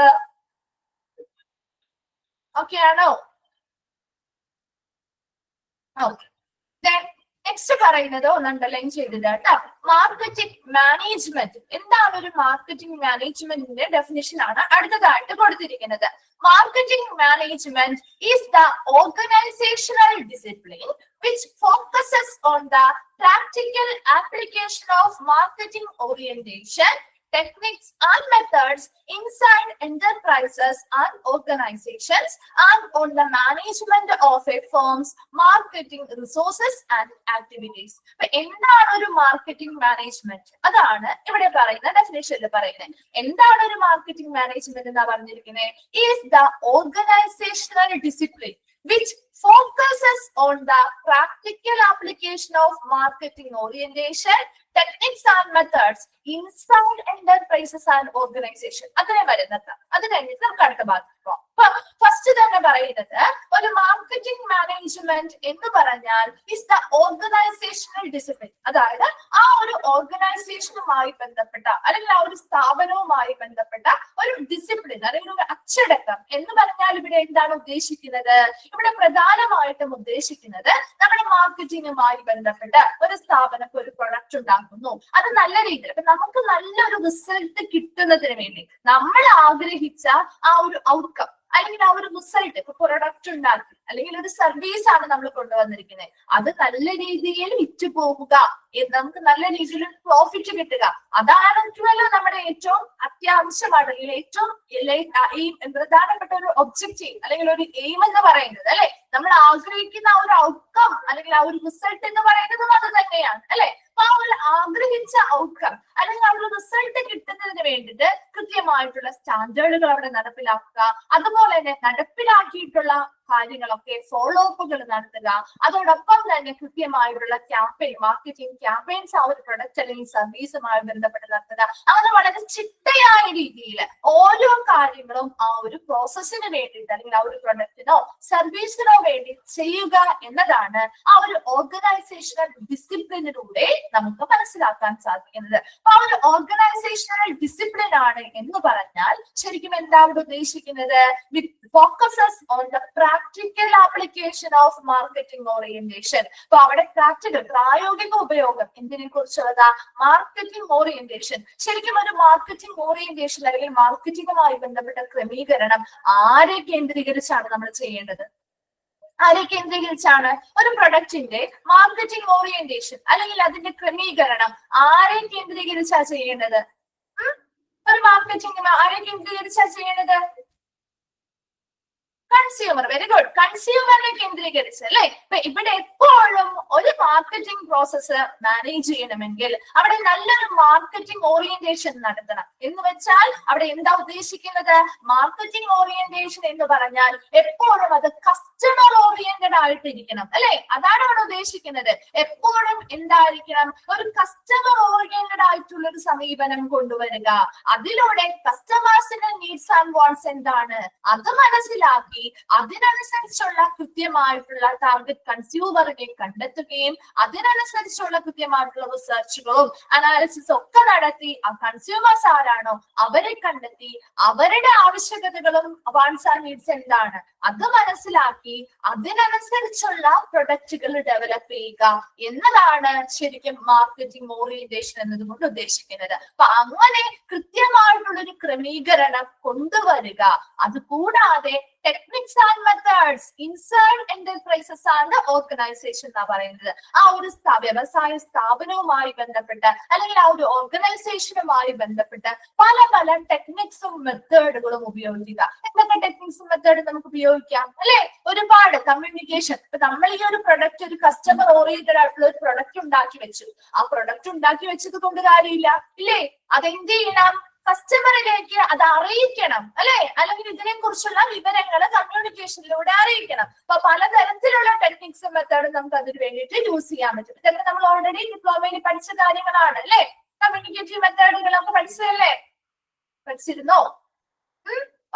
ഓക്കെ ആണോ? ഓക്കെ. നെക്സ്റ്റ് പറയുന്നത് ഒന്ന് അണ്ടർലൈൻ ചെയ്തത് കേട്ടോ. Marketing management. എന്താണ് ഒരു മാർക്കറ്റിംഗ് മാനേജ്മെന്റിന്റെ ഡെഫിനിഷൻ ആണ് അടുത്തതായിട്ട് കൊടുത്തിരിക്കുന്നത്. Marketing management is the organisational discipline which focuses on the practical application of marketing orientation techniques and methods inside enterprises and organizations and on the management of a firm's marketing resources and activities. എന്താണ് ഒരു marketing management? അതാണ് ഇവിടെ പറയുന്ന ഡെഫിനിഷനിൽ പറയുന്നത്. എന്താണ് ഒരു marketing management എന്നാ പറഞ്ഞിരിക്കുന്നത്? Is the organisational discipline which focuses on the practical application of marketing orientation techniques and methods inside enterprises and organization. അങ്ങനെ വരുന്നത്. അത് കഴിഞ്ഞിട്ട് നമുക്ക് അടുത്ത ഭാഗത്ത് പോകാം. ഫസ്റ്റ് തന്നെ പറയുന്നത് ഒരു മാർക്കറ്റിംഗ് മാനേജ്മെന്റ് എന്ന് പറഞ്ഞാൽ ഇസ് ദ ഓർഗനൈസേഷണൽ ഡിസിപ്ലിൻ. അതായത് ആ ഒരു ഓർഗനൈസേഷനുമായി ബന്ധപ്പെട്ട അല്ലെങ്കിൽ ആ ഒരു സ്ഥാപനവുമായി ബന്ധപ്പെട്ട ഒരു ഡിസിപ്ലിൻ അല്ലെങ്കിൽ ഒരു അച്ചടക്കം എന്ന് പറഞ്ഞാൽ ഇവിടെ എന്താണ് ഉദ്ദേശിക്കുന്നത്? ഇവിടെ പ്രധാനമായിട്ടും ഉദ്ദേശിക്കുന്നത് നമ്മുടെ മാർക്കറ്റിംഗുമായി ബന്ധപ്പെട്ട് ഒരു സ്ഥാപനത്തിൽ ഒരു പ്രൊഡക്റ്റ് ഉണ്ടാക്കുന്നു, അത് നല്ല രീതിയിൽ നമുക്ക് നല്ലൊരു റിസൾട്ട് കിട്ടുന്നതിന് വേണ്ടി നമ്മൾ ആഗ്രഹിച്ച ആ ഒരു ഔട്ട്കം അല്ലെങ്കിൽ ആ ഒരു റിസൾട്ട്, ഇപ്പൊ പ്രൊഡക്റ്റ് ഉണ്ടാക്കി അല്ലെങ്കിൽ ഒരു സർവീസ് ആണ് നമ്മൾ കൊണ്ടുവന്നിരിക്കുന്നത്, അത് നല്ല രീതിയിൽ വിറ്റ് പോവുക, നമുക്ക് നല്ല രീതിയിൽ പ്രോഫിറ്റ് കിട്ടുക, അതാണല്ലോ നമ്മുടെ ഏറ്റവും അത്യാവശ്യമാണ് അല്ലെങ്കിൽ ഏറ്റവും പ്രധാനപ്പെട്ട ഒരു ഒബ്ജക്റ്റീവ് അല്ലെങ്കിൽ ഒരു എയിം എന്ന് പറയുന്നത് അല്ലെ. നമ്മൾ ആഗ്രഹിക്കുന്ന ആ ഒരു ഔട്ട്കം അല്ലെങ്കിൽ ആ ഒരു റിസൾട്ട് എന്ന് പറയുന്നതും അത് തന്നെയാണ് അല്ലെ. അപ്പൊ ആ ഒരു ആഗ്രഹിച്ച ഔട്ട്കം അല്ലെങ്കിൽ ആ ഒരു റിസൾട്ട് കിട്ടുന്നതിന് വേണ്ടിയിട്ട് കൃത്യമായിട്ടുള്ള സ്റ്റാൻഡേർഡുകൾ അവിടെ നടപ്പിലാക്കുക, അതുപോലെ തന്നെ നടപ്പിലാക്കിയിട്ടുള്ള കാര്യങ്ങളൊക്കെ ഫോളോ അപ്പുകൾ നടത്തുക, അതോടൊപ്പം തന്നെ കൃത്യമായിട്ടുള്ള ക്യാമ്പയിൻ, മാർക്കറ്റിംഗ് ക്യാമ്പയിൻസ് ആ ഒരു പ്രൊഡക്റ്റ് അല്ലെങ്കിൽ സർവീസുമായി ബന്ധപ്പെട്ട് നടത്തുക. അങ്ങനെ വളരെ ചിട്ടയായ രീതിയിൽ ഓരോ കാര്യങ്ങളും ആ ഒരു പ്രോസസ്സിന് വേണ്ടിയിട്ട് അല്ലെങ്കിൽ ആ ഒരു പ്രൊഡക്റ്റിനോ സർവീസിനോ വേണ്ടി ചെയ്യുക എന്നതാണ് ആ ഒരു ഓർഗനൈസേഷണൽ ഡിസിപ്ലിനിലൂടെ നമുക്ക് മനസ്സിലാക്കാൻ സാധിക്കുന്നത്. ആ ഒരു ഓർഗനൈസേഷണൽ ഡിസിപ്ലിൻ ആണ് എന്ന് പറഞ്ഞാൽ ശരിക്കും എന്താണ് ഉദ്ദേശിക്കുന്നത്? Focuses on the practical application of marketing orientation. അപ്പൊ അവിടെ പ്രായോഗിക ഉപയോഗം എന്തിനെ കുറിച്ചുള്ളതാ? Marketing orientation. ശരിക്കും ഒരു മാർക്കറ്റിംഗ് ഓറിയന്റേഷൻ അല്ലെങ്കിൽ മാർക്കറ്റിംഗുമായി ബന്ധപ്പെട്ട ക്രമീകരണം ആരെ കേന്ദ്രീകരിച്ചാണ് നമ്മൾ ചെയ്യേണ്ടത്? ആരെ കേന്ദ്രീകരിച്ചാണ്? ഒരു പ്രൊഡക്റ്റിന്റെ മാർക്കറ്റിംഗ് ഓറിയന്റേഷൻ അല്ലെങ്കിൽ അതിന്റെ ക്രമീകരണം ആരെ കേന്ദ്രീകരിച്ചാ ചെയ്യേണ്ടത്? ഒരു മാർക്കറ്റിംഗ് ആരെ കേന്ദ്രീകരിച്ചാ ചെയ്യേണ്ടത്? കൺസ്യൂമർ. Very good. കൺസ്യൂമറിനെ കേന്ദ്രീകരിച്ച് അല്ലെ. ഇപ്പൊ ഇവിടെ എപ്പോഴും ഒരു മാർക്കറ്റിംഗ് പ്രോസസ്സ് മാനേജ് ചെയ്യണമെങ്കിൽ അവിടെ നല്ലൊരു മാർക്കറ്റിംഗ് ഓറിയന്റേഷൻ നടത്തണം. എന്ന് വെച്ചാൽ അവിടെ എന്താ ഉദ്ദേശിക്കുന്നത്? മാർക്കറ്റിംഗ് ഓറിയന്റേഷൻ എന്ന് പറഞ്ഞാൽ എപ്പോഴും അത് കസ്റ്റമർ ഓറിയന്റഡ് ആയിട്ടിരിക്കണം അല്ലെ. അതാണ് അവിടെ ഉദ്ദേശിക്കുന്നത്. എപ്പോഴും എന്തായിരിക്കണം? ഒരു കസ്റ്റമർ ഓറിയന്റഡ് ആയിട്ടുള്ള ഒരു സമീപനം കൊണ്ടുവരിക. അതിലൂടെ കസ്റ്റമേഴ്സിന്റെ നീഡ്സ് ആൻഡ് വാണ്ട്സ് എന്താണ് അത് മനസ്സിലാക്കി അതിനനുസരിച്ചുള്ള കൃത്യമായിട്ടുള്ള ടാർഗറ്റ് കൺസ്യൂമറിനെ കണ്ടെത്തുകയും അതിനനുസരിച്ചുള്ള കൃത്യമായിട്ടുള്ള റിസർച്ചുകളും അനാലിസിസും ഒക്കെ നടത്തി ആ കൺസ്യൂമേഴ്സ് ആരാണോ അവരെ കണ്ടെത്തി അവരുടെ ആവശ്യകതകളും വാണ്ട്സ് ആൻഡ് നീഡ്സ് എന്താണ് അത് മനസ്സിലാക്കി അതിനനുസരിച്ചുള്ള പ്രൊഡക്റ്റുകൾ ഡെവലപ്പ് ചെയ്യുക എന്നതാണ് ശരിക്കും മാർക്കറ്റിംഗ് ഓറിയന്റേഷൻ എന്നതുകൊണ്ട് ഉദ്ദേശിക്കുന്നത്. അപ്പൊ അങ്ങനെ കൃത്യമായിട്ടുള്ളൊരു ക്രമീകരണം കൊണ്ടുവരിക. അതുകൂടാതെ techniques and methods inside enterprises and organisation എന്നാ പറയുന്നത്. ആ ഒരു വ്യവസായ സ്ഥാപനവുമായി ബന്ധപ്പെട്ട് അല്ലെങ്കിൽ ആ ഒരു ഓർഗനൈസേഷനുമായി ബന്ധപ്പെട്ട് പല പല ടെക്നിക്സും മെത്തേഡുകളും ഉപയോഗിക്കുക. എന്തൊക്കെ ടെക്നിക്സും മെത്തേഡും നമുക്ക് ഉപയോഗിക്കാം അല്ലെ? ഒരുപാട് കമ്മ്യൂണിക്കേഷൻ. ഇപ്പൊ നമ്മൾ ഈ ഒരു പ്രൊഡക്റ്റ്, ഒരു കസ്റ്റമർ ഓറിയന്റഡ് ആയിട്ടുള്ള ഒരു പ്രൊഡക്റ്റ് ഉണ്ടാക്കി വെച്ചു. ആ പ്രൊഡക്റ്റ് ഉണ്ടാക്കി വെച്ചത് കൊണ്ട് കാര്യമില്ല ഇല്ലേ? അതെന്ത് ചെയ്യണം? കസ്റ്റമറിലേക്ക് അത് അറിയിക്കണം അല്ലെ? അല്ലെങ്കിൽ ഇതിനെ കുറിച്ചുള്ള വിവരങ്ങൾ കമ്മ്യൂണിക്കേഷനിലൂടെ അറിയിക്കണം. അപ്പൊ പലതരത്തിലുള്ള ടെക്നിക്സും മെത്തേഡും നമുക്ക് അതിന് വേണ്ടിയിട്ട് യൂസ് ചെയ്യാൻ പറ്റും. ഇതൊക്കെ നമ്മൾ ഓൾറെഡി ഡിപ്ലോമയിൽ പഠിച്ച കാര്യങ്ങളാണ് അല്ലെ? കമ്മ്യൂണിക്കേറ്റീവ് മെത്തേഡുകളൊക്കെ പഠിച്ചതല്ലേ? പഠിച്ചിരുന്നോ?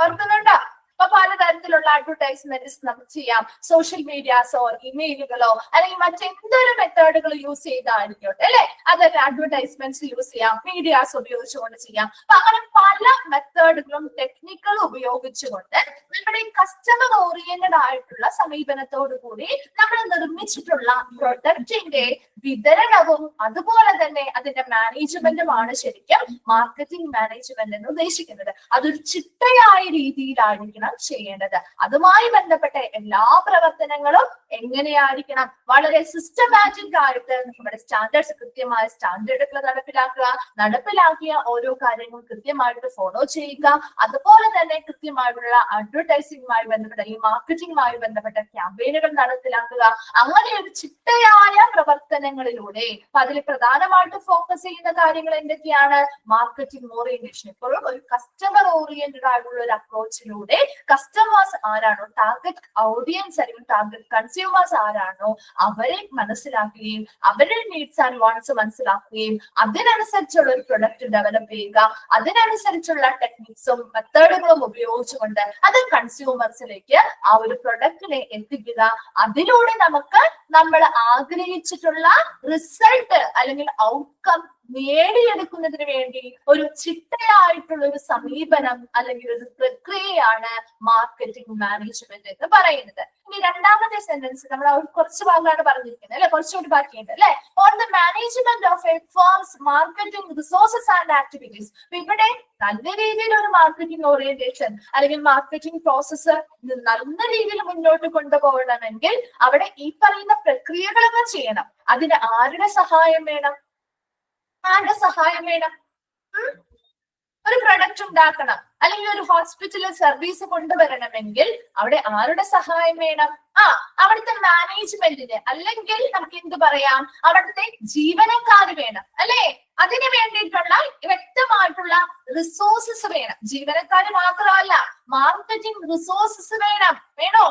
ഓർക്കുന്നുണ്ടോ? അപ്പൊ പലതരത്തിലുള്ള അഡ്വർടൈസ്മെന്റ്സ് നമുക്ക് ചെയ്യാം. സോഷ്യൽ മീഡിയാസോ ഇമെയിലുകളോ അല്ലെങ്കിൽ മറ്റെന്തൊരു മെത്തേഡുകൾ യൂസ് ചെയ്തായിരിക്കട്ടെ അല്ലെ? അതൊക്കെ അഡ്വർടൈസ്മെന്റ്സ് യൂസ് ചെയ്യാം, മീഡിയാസ് ഉപയോഗിച്ചുകൊണ്ട് ചെയ്യാം. അപ്പൊ അങ്ങനെ പല മെത്തേഡുകളും ടെക്നിക്കുകളും ഉപയോഗിച്ചുകൊണ്ട് നമ്മുടെ കസ്റ്റമർ ഓറിയന്റഡ് ആയിട്ടുള്ള സമീപനത്തോടു കൂടി നമ്മൾ നിർമ്മിച്ചിട്ടുള്ള പ്രൊഡക്റ്റിന്റെ വിതരണവും അതുപോലെ തന്നെ അതിന്റെ മാനേജ്മെന്റുമാണ് ശരിക്കും മാർക്കറ്റിംഗ് മാനേജ്മെന്റ് എന്ന് ഉദ്ദേശിക്കുന്നത്. അതൊരു ചിട്ടയായ രീതിയിലായിരിക്കണം ചെയ്യേണ്ടത്. അതുമായി ബന്ധപ്പെട്ട എല്ലാ പ്രവർത്തനങ്ങളും എങ്ങനെയായിരിക്കണം? വളരെ സിസ്റ്റമാറ്റിക് ആയിട്ട് നമ്മുടെ സ്റ്റാൻഡേർഡ്സ്, കൃത്യമായ സ്റ്റാൻഡേർഡുകൾ നടപ്പിലാക്കിയ ഓരോ കാര്യങ്ങളും കൃത്യമായിട്ട് ഫോളോ ചെയ്യുക. അതുപോലെ തന്നെ കൃത്യമായിട്ടുള്ള അഡ്വർടൈസിംഗുമായി ബന്ധപ്പെട്ട ഈ മാർക്കറ്റിംഗുമായി ബന്ധപ്പെട്ട ക്യാമ്പയിനുകൾ നടപ്പിലാക്കുക. അങ്ങനെ ഒരു ചിട്ടയായ പ്രവർത്തനങ്ങളിലൂടെ അതിൽ പ്രധാനമായിട്ട് ഫോക്കസ് ചെയ്യുന്ന കാര്യങ്ങൾ എന്തൊക്കെയാണ്? Marketing orientation. എപ്പോഴും ഒരു കസ്റ്റമർ ഓറിയന്റഡ് ആയിട്ടുള്ള ഒരു അപ്രോച്ചിലൂടെ കസ്റ്റമേഴ്സ് ആരാണോ, ടാർഗറ്റ് ഓഡിയൻസ് അല്ലെങ്കിൽ ടാർഗറ്റ് കൺസ്യൂമേഴ്സ് ആരാണോ അവരെ മനസ്സിലാക്കുകയും അവരുടെ നീഡ്സ് ആൻഡ് വാണ്ട്സ് മനസ്സിലാക്കുകയും അതിനനുസരിച്ചുള്ള ഒരു പ്രൊഡക്റ്റ് ഡെവലപ്പ് ചെയ്യുക. അതിനനുസരിച്ചുള്ള ടെക്നിക്സും മെത്തേഡുകളും ഉപയോഗിച്ചുകൊണ്ട് അത് കൺസ്യൂമേഴ്സിലേക്ക് ആ ഒരു പ്രൊഡക്റ്റിനെ എത്തിക്കുക. അതിലൂടെ നമുക്ക് നമ്മൾ ആഗ്രഹിച്ചിട്ടുള്ള റിസൾട്ട് അല്ലെങ്കിൽ ഔട്ട്കം നേടിയെടുക്കുന്നതിന് വേണ്ടി ഒരു ചിട്ടയായിട്ടുള്ള ഒരു സമീപനം അല്ലെങ്കിൽ ഒരു പ്രക്രിയയാണ് മാർക്കറ്റിംഗ് മാനേജ്മെന്റ് എന്ന് പറയുന്നത്. ഇനി രണ്ടാമത്തെ സെന്റൻസ് നമ്മൾ കുറച്ച് ഭാഗമാണ് പറഞ്ഞിരിക്കുന്നത് അല്ലെ? കുറച്ചുകൂടി ബാക്കിയുണ്ട് അല്ലെ? On the management of A firms marketing resources and activities. ഇവിടെ നല്ല രീതിയിൽ ഒരു മാർക്കറ്റിംഗ് ഓറിയന്റേഷൻ അല്ലെങ്കിൽ മാർക്കറ്റിംഗ് പ്രോസസ്സ് നല്ല രീതിയിൽ മുന്നോട്ട് കൊണ്ടുപോകണമെങ്കിൽ അവിടെ ഈ പറയുന്ന പ്രക്രിയകളൊക്കെ ചെയ്യണം. അതിന് ആരുടെ സഹായം വേണം? ആരുടെ സഹായം വേണം? ഒരു പ്രൊഡക്റ്റ് ഉണ്ടാക്കണം അല്ലെങ്കിൽ ഒരു ഹോസ്പിറ്റലിൽ സർവീസ് കൊണ്ടുവരണമെങ്കിൽ അവിടെ ആരുടെ സഹായം വേണം? അവിടുത്തെ മാനേജ്മെന്റിന് അല്ലെങ്കിൽ നമുക്ക് എന്ത് പറയാം, അവിടുത്തെ ജീവനക്കാർ വേണം അല്ലെ? അതിന് വേണ്ടിയിട്ടുള്ള വ്യക്തമായിട്ടുള്ള റിസോഴ്സസ് വേണം. ജീവനക്കാർ മാത്രമല്ല, മാർക്കറ്റിംഗ് റിസോഴ്സസ് വേണോ?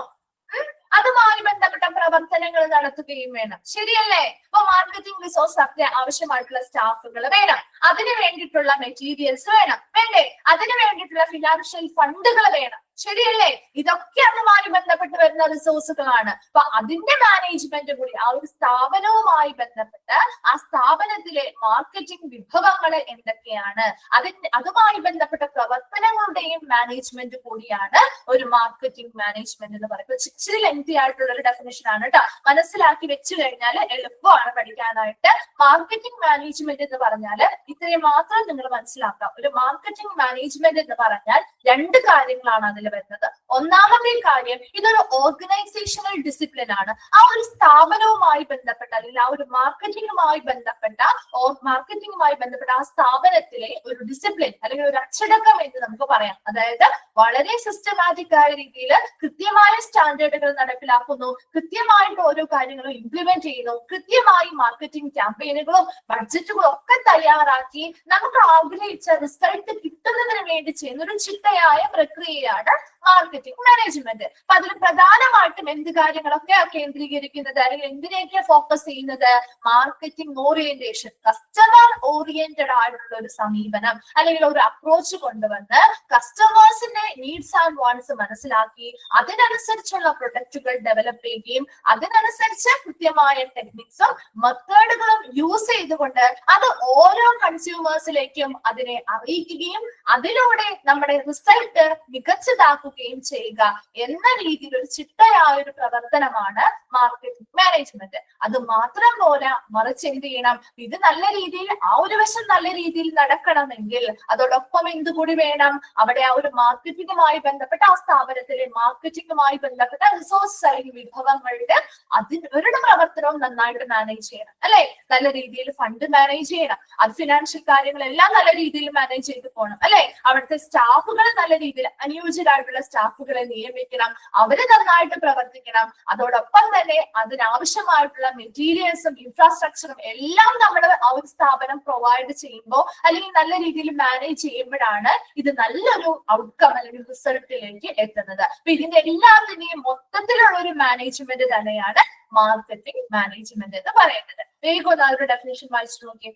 അതുമായി ബന്ധപ്പെട്ട പ്രവർത്തനങ്ങൾ നടത്തുകയും വേണം. ശരിയല്ലേ? അപ്പൊ മാർക്കറ്റിംഗ് റിസോഴ്സ് ആവശ്യമായിട്ടുള്ള സ്റ്റാഫുകൾ വേണം. അതിന് വേണ്ടിയിട്ടുള്ള മെറ്റീരിയൽസ് വേണ്ടേ? അതിന് വേണ്ടിയിട്ടുള്ള ഫിനാൻഷ്യൽ ഫണ്ടുകൾ വേണം. ശരിയല്ലേ? ഇതൊക്കെ അതുമായി ബന്ധപ്പെട്ട് വരുന്ന റിസോഴ്സുകളാണ്. അപ്പൊ അതിന്റെ മാനേജ്മെന്റ് കൂടി ആ ഒരു സ്ഥാപനവുമായി ബന്ധപ്പെട്ട് ആ സ്ഥാപനത്തിലെ മാർക്കറ്റിംഗ് വിഭവങ്ങൾ എന്തൊക്കെയാണ്, അതുമായി ബന്ധപ്പെട്ട പ്രവർത്തനങ്ങളുടെയും മാനേജ്മെന്റ് കൂടിയാണ് ഒരു മാർക്കറ്റിംഗ് മാനേജ്മെന്റ് എന്ന് പറയുന്നത്. ഇച്ചിരി ലെങ്തി ആയിട്ടുള്ള ഒരു ഡെഫിനിഷൻ ആണ് കേട്ടോ. മനസ്സിലാക്കി വെച്ചു കഴിഞ്ഞാൽ എളുപ്പമാണ് പഠിക്കാനായിട്ട്. മാർക്കറ്റിംഗ് മാനേജ്മെന്റ് എന്ന് പറഞ്ഞാൽ ഇത്രയും മാത്രം നിങ്ങൾ മനസ്സിലാക്കാം. ഒരു മാർക്കറ്റിംഗ് മാനേജ്മെന്റ് എന്ന് പറഞ്ഞാൽ രണ്ട് കാര്യങ്ങളാണ് അതിൽ വരുന്നത്. ഒന്നാമത്തെ കാര്യം, ഇതൊരു ഓർഗനൈസേഷണൽ ഡിസിപ്ലിൻ ആണ്. ആ ഒരു സ്ഥാപനവുമായി ബന്ധപ്പെട്ട അല്ലെങ്കിൽ ആ ഒരു മാർക്കറ്റിംഗുമായി ബന്ധപ്പെട്ട ആ സ്ഥാപനത്തിലെ ഒരു ഡിസിപ്ലിൻ അല്ലെങ്കിൽ ഒരു അച്ചടക്കം എന്ന് നമുക്ക് പറയാം. അതായത് വളരെ സിസ്റ്റമാറ്റിക് ആയ രീതിയിൽ കൃത്യമായ സ്റ്റാൻഡേർഡുകൾ നടപ്പിലാക്കുന്നു, കൃത്യമായിട്ട് ഓരോ കാര്യങ്ങളും ഇംപ്ലിമെന്റ് ചെയ്യുന്നു, കൃത്യമായി മാർക്കറ്റിംഗ് ക്യാമ്പയിനുകളും ബഡ്ജറ്റുകളും ഒക്കെ തയ്യാറാക്കി നമുക്ക് ആഗ്രഹിച്ച റിസൾട്ട് കിട്ടുന്നതിന് വേണ്ടി ചെയ്യുന്ന ഒരു ചിട്ടയായ പ്രക്രിയയാണ് മാർക്കറ്റിംഗ് മാനേജ്മെന്റ്. അപ്പൊ അതിൽ പ്രധാനമായിട്ടും എന്ത് കാര്യങ്ങളൊക്കെ കേന്ദ്രീകരിക്കുന്നത് അല്ലെങ്കിൽ എന്തിനൊക്കെ ഫോക്കസ് ചെയ്യുന്നത്? മാർക്കറ്റിംഗ് ഓറിയന്റേഷൻ, കസ്റ്റമർ ഓറിയന്റഡ് ആയിട്ടുള്ള ഒരു സമീപനം അല്ലെങ്കിൽ ഒരു അപ്രോച്ച് കൊണ്ടുവന്ന് കസ്റ്റമേഴ്സിന്റെ നീഡ്സ് ആൻഡ് വാണ്ട്സ് മനസ്സിലാക്കി അതിനനുസരിച്ചുള്ള പ്രൊഡക്റ്റുകൾ ഡെവലപ്പ് ചെയ്യുകയും അതിനനുസരിച്ച് കൃത്യമായ ടെക്നിക്സും മെത്തേഡുകളും യൂസ് ചെയ്തുകൊണ്ട് അത് ഓരോ കൺസ്യൂമേഴ്സിലേക്കും അതിനെ അറിയിക്കുകയും അതിലൂടെ നമ്മുടെ റിസൾട്ട് മികച്ചതാക്കുകയും ചെയ്യുക എന്ന രീതിയിൽ ഒരു ചിട്ടയായ ഒരു പ്രവർത്തനമാണ് മാർക്കറ്റിംഗ് മാനേജ്മെന്റ്. അത് മാത്രം പോരാ, മറിച്ച് എന്ത് ചെയ്യണം? ഇത് നല്ല രീതിയിൽ ആ ഒരു വശം നല്ല രീതിയിൽ നടക്കണമെങ്കിൽ അതോടൊപ്പം എന്തുകൂടി വേണം? അവിടെ ആ ഒരു മാർക്കറ്റിംഗുമായി അതുമായി ബന്ധപ്പെട്ട ആ സ്ഥാപനത്തിലെ മാർക്കറ്റിംഗുമായി ബന്ധപ്പെട്ട റിസോഴ്സ് അല്ലെങ്കിൽ വിഭവങ്ങളുടെ അവരുടെ പ്രവർത്തനവും നന്നായിട്ട് മാനേജ് ചെയ്യണം അല്ലെ. നല്ല രീതിയിൽ ഫണ്ട് മാനേജ് ചെയ്യണം, അത് ഫിനാൻഷ്യൽ കാര്യങ്ങളെല്ലാം നല്ല രീതിയിൽ മാനേജ് ചെയ്ത് പോകണം അല്ലെ. അവിടുത്തെ സ്റ്റാഫുകൾ നല്ല രീതിയിൽ അനുയോജ്യരായിട്ടുള്ള സ്റ്റാഫുകളെ നിയമിക്കണം, അവര് നന്നായിട്ട് പ്രവർത്തിക്കണം. അതോടൊപ്പം തന്നെ അതിനാവശ്യമായിട്ടുള്ള മെറ്റീരിയൽസും ഇൻഫ്രാസ്ട്രക്ചറും എല്ലാം നമ്മുടെ ആ ഒരു സ്ഥാപനം പ്രൊവൈഡ് ചെയ്യുമ്പോൾ അല്ലെങ്കിൽ നല്ല രീതിയിൽ മാനേജ് ചെയ്യുമ്പോഴാണ് ഇത് നല്ലൊരു ഔട്ട്കം അല്ലെങ്കിൽ റിസൾട്ടിലേക്ക് എത്തുന്നത്. അപ്പൊ ഇതിന്റെ എല്ലാത്തിനെയും മൊത്തത്തിലുള്ള ഒരു മാനേജ്മെന്റ് തന്നെയാണ് മാർക്കറ്റിംഗ് മാനേജ്മെന്റ് എന്ന് പറയുന്നത്. വേഗം ഒന്ന് അതിന്റെ ഡെഫിനേഷൻ വായിച്ചു നോക്കി.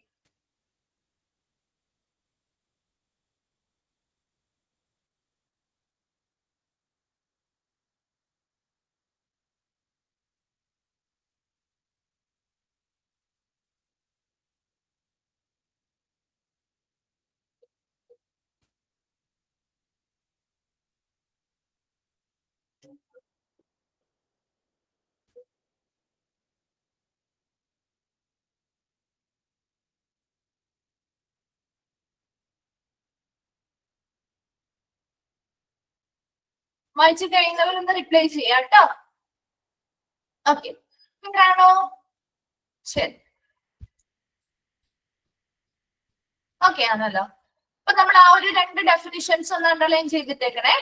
വായിച്ചു കഴിയുന്നവരൊന്ന് റിപ്ലൈ ചെയ്യാം കേട്ടോ. ഓക്കെ, ക്ലിയറാണോ? ശരി, ഓക്കെ ആണല്ലോ. അപ്പൊ നമ്മൾ ആ ഒരു 2 ഡെഫിനിഷൻസ് ഒന്ന് അണ്ടർലൈൻ ചെയ്തിട്ടേക്കണേ.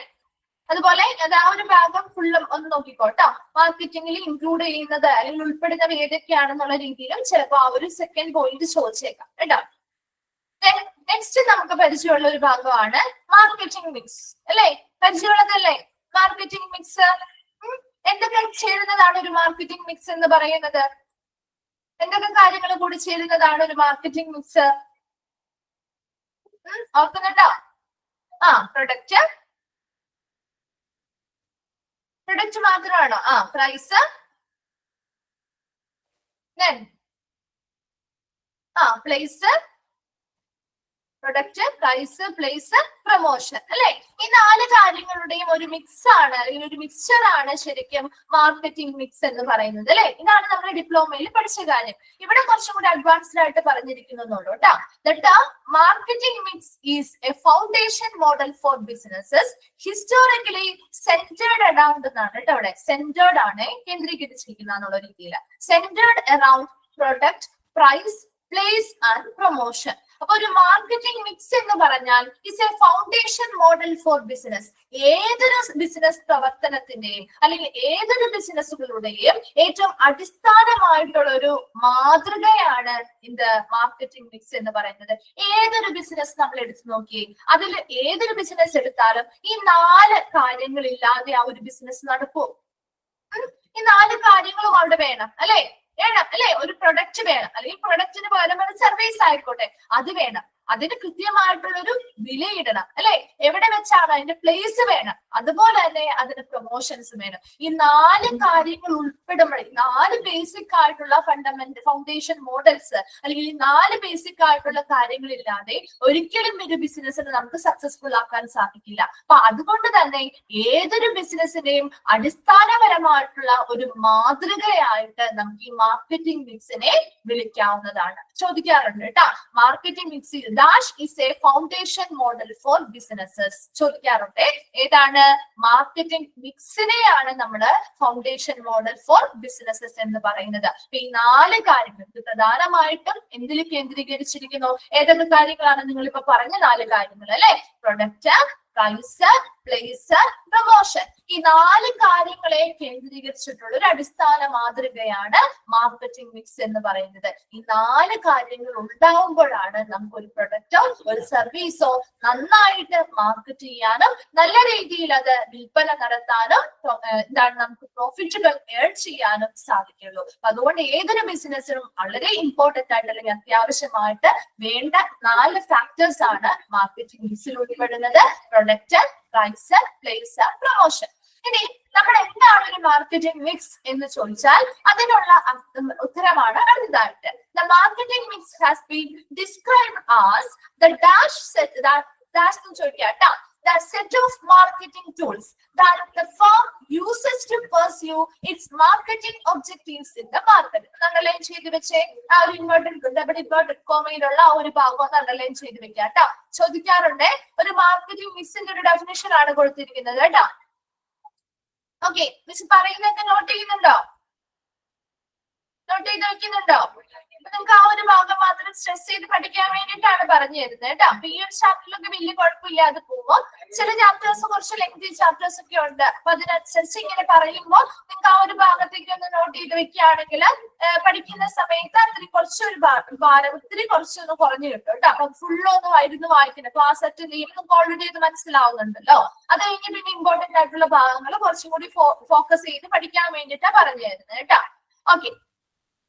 അതുപോലെ അത് ആ ഒരു ഭാഗം ഫുള്ളും ഒന്ന് നോക്കിക്കോട്ടോ. മാർക്കറ്റിംഗിൽ ഇൻക്ലൂഡ് ചെയ്യുന്നത് അല്ലെങ്കിൽ ഉൾപ്പെടുന്നവ ഏതൊക്കെയാണെന്നുള്ള രീതിയിലും ചിലപ്പോൾ ആ ഒരു സെക്കൻഡ് പോയിന്റ് ചോദിച്ചേക്കാം കേട്ടോ. നെക്സ്റ്റ് നമുക്ക് പരിചയമുള്ള ഒരു ഭാഗമാണ് മാർക്കറ്റിംഗ് മിക്സ് അല്ലെ. പരിചയമുള്ളതല്ലേ മാർക്കറ്റിംഗ് മിക്സ്? എന്തൊക്കെ ചേരുന്നതാണ് ഒരു മാർക്കറ്റിംഗ് മിക്സ് എന്ന് പറയുന്നത്? എന്തൊക്കെ കാര്യങ്ങൾ കൂടി ചേരുന്നതാണ് ഒരു മാർക്കറ്റിംഗ് മിക്സ്? ഓർക്കുന്നുണ്ടോ? പ്രൊഡക്റ്റ് മാത്രമാണോ? Price, place, product, price, place, promotion അല്ലെ. ഈ 4 കാര്യങ്ങളുടെയും ഒരു മിക്സ് ആണ് അല്ലെങ്കിൽ ഒരു മിക്സ്ചർ ആണ് ശരിക്കും മാർക്കറ്റിംഗ് മിക്സ് എന്ന് പറയുന്നത് അല്ലെ. ഇതാണ് നമ്മുടെ ഡിപ്ലോമയിൽ പഠിച്ച കാര്യം. ഇവിടെ കുറച്ചും കൂടി അഡ്വാൻസ്ഡ് ആയിട്ട് പറഞ്ഞിരിക്കുന്നുള്ളൂ കേട്ടോ. The term marketing mix is a foundation model for businesses historically centered around എന്നാണ് കേട്ടോ. ഇവിടെ സെന്റേർഡ് ആണ്, കേന്ദ്രീകരിച്ചിരിക്കുന്ന എന്നുള്ള രീതിയിൽ. Centred around product, price, place and promotion. അപ്പൊ ഒരു മാർക്കറ്റിംഗ് മിക്സ് എന്ന് പറഞ്ഞാൽ is a foundation model for business. ഏതൊരു ബിസിനസ് പ്രവർത്തനത്തിന്റെയും അല്ലെങ്കിൽ ഏതൊരു ബിസിനസ്സുകളുടെയും ഏറ്റവും അടിസ്ഥാനമായിട്ടുള്ള ഒരു മാതൃകയാണ് ഇത് മാർക്കറ്റിംഗ് മിക്സ് എന്ന് പറയുന്നത്. ഏതൊരു ബിസിനസ് നമ്മൾ എടുത്തു നോക്കി, അതിൽ ഏതൊരു ബിസിനസ് എടുത്താലും ഈ 4 കാര്യങ്ങളില്ലാതെ ആ ഒരു ബിസിനസ് നടക്കും. ഈ 4 കാര്യങ്ങളും അവിടെ വേണം അല്ലെ. ഒരു പ്രൊഡക്റ്റ് വേണം, അല്ലെങ്കിൽ പ്രൊഡക്റ്റിന് പകരം ഒരു സർവീസ് ആയിക്കോട്ടെ, അത് വേണം. അതിന് കൃത്യമായിട്ടുള്ളൊരു വിലയിടണം അല്ലെ. എവിടെ വെച്ചാണ് അതിന്റെ പ്ലേസ് വേണം, അതുപോലെ തന്നെ അതിന് പ്രൊമോഷൻസ് വേണം. ഈ 4 കാര്യങ്ങൾ ഉൾപ്പെടുമ്പോൾ 4 ബേസിക് ആയിട്ടുള്ള ഫൗണ്ടേഷൻ മോഡൽസ് അല്ലെങ്കിൽ ഈ 4 ബേസിക് ആയിട്ടുള്ള കാര്യങ്ങളില്ലാതെ ഒരിക്കലും ഒരു ബിസിനസ്സിന് നമുക്ക് സക്സസ്ഫുൾ ആക്കാൻ സാധിക്കില്ല. അപ്പൊ അതുകൊണ്ട് തന്നെ ഏതൊരു ബിസിനസ്സിന്റെയും അടിസ്ഥാനപരമായിട്ടുള്ള ഒരു മാതൃകയായിട്ട് നമുക്ക് ഈ മാർക്കറ്റിംഗ് മിക്സിനെ വിളിക്കാവുന്നതാണ്. ചോദിക്കാറുണ്ട് കേട്ടോ, marketing mix dash is a foundation model for businesses ചോദിക്കാറുണ്ട്. ഏതാണ്? മാർക്കറ്റിംഗ് മിക്സിനെയാണ് നമ്മള് ഫൗണ്ടേഷൻ മോഡൽ ഫോർ ബിസിനസ്സസ് എന്ന് പറയുന്നത്. ഈ 4 കാര്യങ്ങൾ പ്രധാനമായിട്ടും എന്തിൽ കേന്ദ്രീകരിച്ചിരിക്കുന്നു? ഏതൊക്കെ കാര്യങ്ങളാണ് നിങ്ങളിപ്പോ പറഞ്ഞ 4 കാര്യങ്ങൾ അല്ലെ. Product, price, place, promotion. ഈ 4 കാര്യങ്ങളെ കേന്ദ്രീകരിച്ചിട്ടുള്ള ഒരു അടിസ്ഥാന മാതൃകയാണ് മാർക്കറ്റിംഗ് മിക്സ് എന്ന് പറയുന്നത്. ഈ 4 കാര്യങ്ങൾ ഉണ്ടാവുമ്പോഴാണ് നമുക്കൊരു പ്രൊഡക്റ്റോ ഒരു സർവീസോ നന്നായിട്ട് മാർക്കറ്റ് ചെയ്യാനും നല്ല രീതിയിൽ അത് വിൽപ്പന നടത്താനും നമുക്ക് പ്രോഫിറ്റുകൾ ഏൺ ചെയ്യാനും സാധിക്കുള്ളൂ. അതുകൊണ്ട് ഏതൊരു ബിസിനസ്സിനും വളരെ ഇമ്പോർട്ടന്റ് ആയിട്ട് അല്ലെങ്കിൽ അത്യാവശ്യമായിട്ട് വേണ്ട 4 ഫാക്ടേഴ്സ് ആണ് മാർക്കറ്റിംഗ് മിക്സിൽ ഉൾപ്പെടുന്നത്. Product, price, place, promotion. ഇനി നമ്മൾ എന്താണ് ഒരു മാർക്കറ്റിംഗ് മിക്സ് എന്ന് ചോദിച്ചാൽ അതിനുള്ള ഉത്തരമാണ് അടുത്തതായിട്ട്. The marketing mix has been described as the dash set that dash എന്ന് ചോദിക്കാം. the set of marketing tools that the firm uses to pursue its marketing objectives in the market. Underline ചെയ്ത് വെച്ചേ, ആ ഒരു ഇൻവേർട്ടഡ് കോമയിലുള്ള ആ ഒരു ഭാഗം ഒന്ന് അണ്ടർലൈൻ ചെയ്ത് വെക്കാം കേട്ടോ. ചോദിക്കാറുണ്ട്, ഒരു മാർക്കറ്റിംഗ് മിക്സിന്റെ ഒരു ഡെഫിനിഷൻ ആണ് കൊടുത്തിരിക്കുന്നത് കേട്ടോ. ഓക്കെ, മിസ് പറയുന്നതൊക്കെ നോട്ട് ചെയ്യുന്നുണ്ടോ? നോട്ട് ചെയ്ത് വെക്കുന്നുണ്ടോ? നിങ്ങൾക്ക് ആ ഒരു ഭാഗം മാത്രം സ്ട്രെസ് ചെയ്ത് പഠിക്കാൻ വേണ്ടിയിട്ടാണ് പറഞ്ഞു തരുന്നത് കേട്ടോ. അപ്പൊ ഈ ഒരു ചാപ്റ്ററിലൊക്കെ വലിയ കുഴപ്പമില്ലാതെ പോകുമ്പോൾ ചില ചാപ്റ്റേഴ്സ് കുറച്ച് ലെങ്തി ചാപ്റ്റേഴ്സ് ഒക്കെ ഉണ്ട്. അപ്പൊ അതിനനുസരിച്ച് ഇങ്ങനെ പറയുമ്പോൾ നിങ്ങൾക്ക് ആ ഒരു ഭാഗത്തേക്ക് ഒന്ന് നോട്ട് ചെയ്ത് വെക്കുകയാണെങ്കിൽ പഠിക്കുന്ന സമയത്ത് അത്തിരി കുറച്ചൊരു ഭാരം ഒത്തിരി കുറച്ചൊന്ന് കുറഞ്ഞു കിട്ടും കേട്ടോ. അപ്പൊ ഫുള്ളൊന്നും ഇരുന്ന് വായിക്കണം. ക്ലാസ് അറ്റൻഡ് ചെയ്യുമ്പോൾ ഓൾറെഡി ഇത് മനസ്സിലാവുന്നുണ്ടല്ലോ. അത് കഴിഞ്ഞ് പിന്നെ ഇമ്പോർട്ടന്റ് ആയിട്ടുള്ള ഭാഗങ്ങൾ കുറച്ചും കൂടി ഫോക്കസ് ചെയ്ത് പഠിക്കാൻ വേണ്ടിയിട്ടാണ് പറഞ്ഞു തരുന്നത് കേട്ടോ. ഓക്കെ,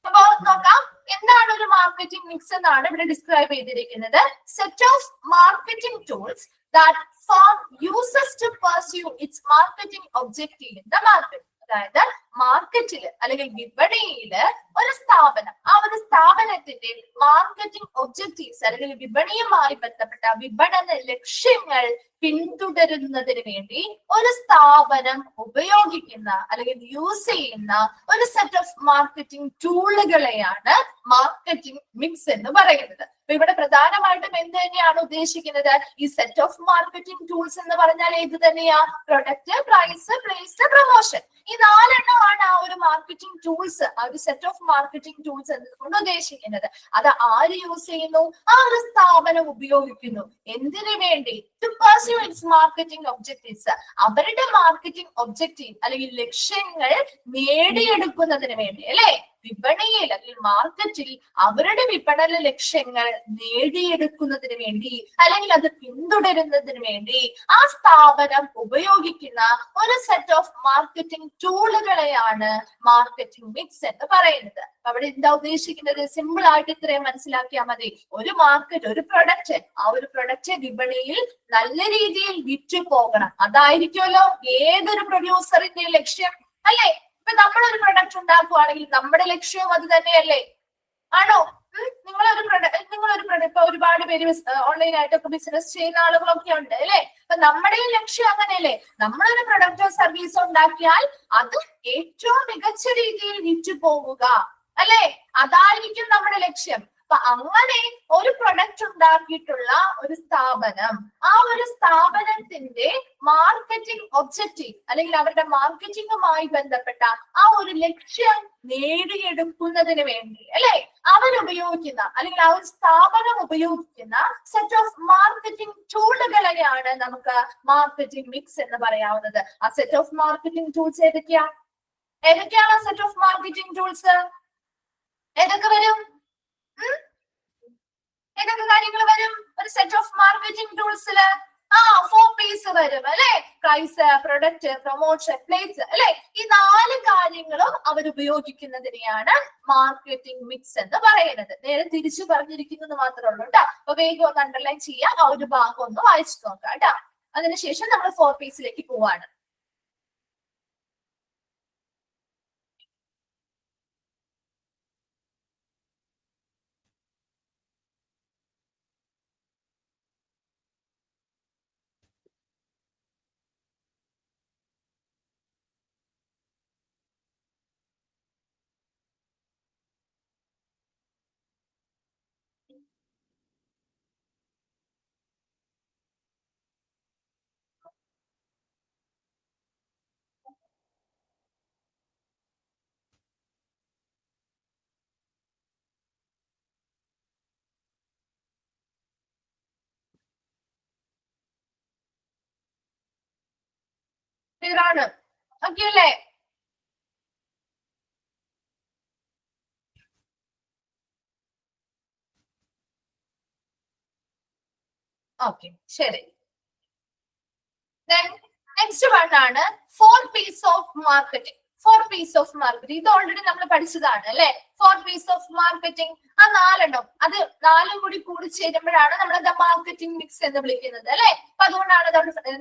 അപ്പൊ നോക്കാം, എന്താണ് ഒരു മാർക്കറ്റിംഗ് മിക്സ് എന്നാണ് ഇവിടെ ഡിസ്ക്രൈബ് ചെയ്തിരിക്കുന്നത്. Set of marketing tools that firm uses to pursue its marketing objective in the market. അതായത് മാർക്കറ്റില് അല്ലെങ്കിൽ വിപണിയില് ഒരു സ്ഥാപനം, ആ ഒരു സ്ഥാപനത്തിന്റെ മാർക്കറ്റിംഗ് ഒബ്ജക്റ്റീവ്സ് അല്ലെങ്കിൽ വിപണിയുമായി ബന്ധപ്പെട്ട വിപണന ലക്ഷ്യങ്ങൾ പിന്തുടരുന്നതിന് വേണ്ടി ഒരു സ്ഥാപനം ഉപയോഗിക്കുന്ന അല്ലെങ്കിൽ യൂസ് ചെയ്യുന്ന ഒരു സെറ്റ് ഓഫ് മാർക്കറ്റിംഗ് ടൂളുകളെയാണ് മാർക്കറ്റിംഗ് മിക്സ് എന്ന് പറയുന്നത്. അപ്പൊ ഇവിടെ പ്രധാനമായിട്ടും എന്ത് തന്നെയാണ് ഉദ്ദേശിക്കുന്നത്? ഈ സെറ്റ് ഓഫ് മാർക്കറ്റിംഗ് ടൂൾസ് എന്ന് പറഞ്ഞാൽ ഏത് തന്നെയാ? Product, price, place, promotion. ഈ 4 എണ്ണമാണ് ആ ഒരു മാർക്കറ്റിംഗ് ടൂൾസ്, ആ ഒരു സെറ്റ് ഓഫ് മാർക്കറ്റിംഗ് ടൂൾസ് എന്നതുകൊണ്ട് ഉദ്ദേശിക്കുന്നത്. അത് ആര് യൂസ് ചെയ്യുന്നു? ആ ഒരു സ്ഥാപനം ഉപയോഗിക്കുന്നു. എന്തിനു വേണ്ടി? To pursue its marketing objectives. അവരുടെ മാർക്കറ്റിംഗ് ഒബ്ജക്റ്റീവ് അല്ലെങ്കിൽ ലക്ഷ്യങ്ങൾ നേടിയെടുക്കുന്നതിന് വേണ്ടി, അല്ലെ? വിപണിയിൽ അല്ലെങ്കിൽ മാർക്കറ്റിൽ അവരുടെ വിപണന ലക്ഷ്യങ്ങൾ നേടിയെടുക്കുന്നതിന് വേണ്ടി അല്ലെങ്കിൽ അത് പിന്തുടരുന്നതിന് വേണ്ടി ആ സ്ഥാപനം ഉപയോഗിക്കുന്ന ഒരു സെറ്റ് ഓഫ് മാർക്കറ്റിംഗ് ടൂളുകളെയാണ് മാർക്കറ്റിംഗ് മിക്സ് എന്ന് പറയുന്നത്. അവിടെ എന്താ ഉദ്ദേശിക്കുന്നത്? സിമ്പിൾ ആയിട്ട് ഇത്രയും മനസ്സിലാക്കിയാൽ മതി. ഒരു മാർക്കറ്റ്, ഒരു പ്രൊഡക്റ്റ്, ആ ഒരു പ്രൊഡക്റ്റ് വിപണിയിൽ നല്ല രീതിയിൽ വിറ്റു പോകണം. അതായിരിക്കുമല്ലോ ഏതൊരു പ്രൊഡ്യൂസറിന്റെ ലക്ഷ്യം, അല്ലെ? ഇപ്പൊ നമ്മളൊരു പ്രൊഡക്റ്റ് ഉണ്ടാക്കുകയാണെങ്കിൽ നമ്മുടെ ലക്ഷ്യവും അത് തന്നെയല്ലേ? ആണോ? നിങ്ങളൊരു പ്രൊഡക്റ്റ് ഇപ്പൊ ഒരുപാട് പേര് ഓൺലൈനായിട്ടൊക്കെ ബിസിനസ് ചെയ്യുന്ന ആളുകളൊക്കെ ഉണ്ട്, അല്ലെ? അപ്പൊ നമ്മുടെ ലക്ഷ്യം അങ്ങനെയല്ലേ? നമ്മളൊരു പ്രൊഡക്റ്റോ സർവീസോ ഉണ്ടാക്കിയാൽ അത് ഏറ്റവും മികച്ച രീതിയിൽ വിറ്റു പോവുക, അല്ലെ? അതായിരിക്കും നമ്മുടെ ലക്ഷ്യം. അപ്പൊ അങ്ങനെ ഒരു പ്രൊഡക്റ്റ് ഉണ്ടാക്കിയിട്ടുള്ള ഒരു സ്ഥാപനം, ആ ഒരു സ്ഥാപനത്തിന്റെ മാർക്കറ്റിംഗ് ഒബ്ജക്റ്റീവ് അല്ലെങ്കിൽ അവരുടെ മാർക്കറ്റിംഗുമായി ബന്ധപ്പെട്ട ആ ഒരു ലക്ഷ്യം നേടിയെടുക്കുന്നതിന് വേണ്ടി, അല്ലെ, അവരുപയോഗിക്കുന്ന അല്ലെങ്കിൽ ആ ഒരു സ്ഥാപനം ഉപയോഗിക്കുന്ന സെറ്റ് ഓഫ് മാർക്കറ്റിംഗ് ടൂളുകളെയാണ് നമുക്ക് മാർക്കറ്റിംഗ് മിക്സ് എന്ന് പറയാവുന്നത്. ആ സെറ്റ് ഓഫ് മാർക്കറ്റിംഗ് ടൂൾസ് ഏതൊക്കെയാണ് സെറ്റ് ഓഫ് മാർക്കറ്റിംഗ് ടൂൾസ്? ഏതൊക്കെ വരും? ഏതൊക്കെ കാര്യങ്ങൾ വരും ഒരു സെറ്റ് ഓഫ് മാർക്കറ്റിംഗ് ടൂൾസില്? 4 P's വരും, അല്ലെ? പ്രൈസ്, പ്രൊഡക്റ്റ്, പ്രൊമോഷൻ, പ്ലേസ്, അല്ലെ? ഈ 4 കാര്യങ്ങളും അവർ ഉപയോഗിക്കുന്നതിനെയാണ് മാർക്കറ്റിംഗ് മിക്സ് എന്ന് പറയുന്നത്. നേരെ തിരിച്ചു പറഞ്ഞിരിക്കുന്നത് മാത്രമേ ഉള്ളൂ കേട്ടോ. അപ്പൊ വേഗം ഒന്ന് അണ്ടർലൈൻ ചെയ്യാം, ആ ഒരു ഭാഗം ഒന്ന് വായിച്ചു നോക്കാം കേട്ടോ. അതിനുശേഷം നമ്മൾ 4 P'സിലേക്ക് പോവാണ്. ക്ലിയർ ആണ്? ഓക്കെ അല്ലേ? ഓക്കെ, ശരി. നെക്സ്റ്റ് വൺ ആണ് 4 P's of marketing. 4 P's of marketing. ഇത് ഓൾറെഡി നമ്മൾ പഠിച്ചതാണ്, അല്ലെ? Four P's of marketing. ആ 4 എണ്ണം, അത് 4 കൂടി ചേരുമ്പോഴാണ് നമ്മൾ ദ മാർക്കറ്റിംഗ് മിക്സ് എന്ന് വിളിക്കുന്നത് അല്ലെ. അപ്പൊ അതുകൊണ്ടാണ്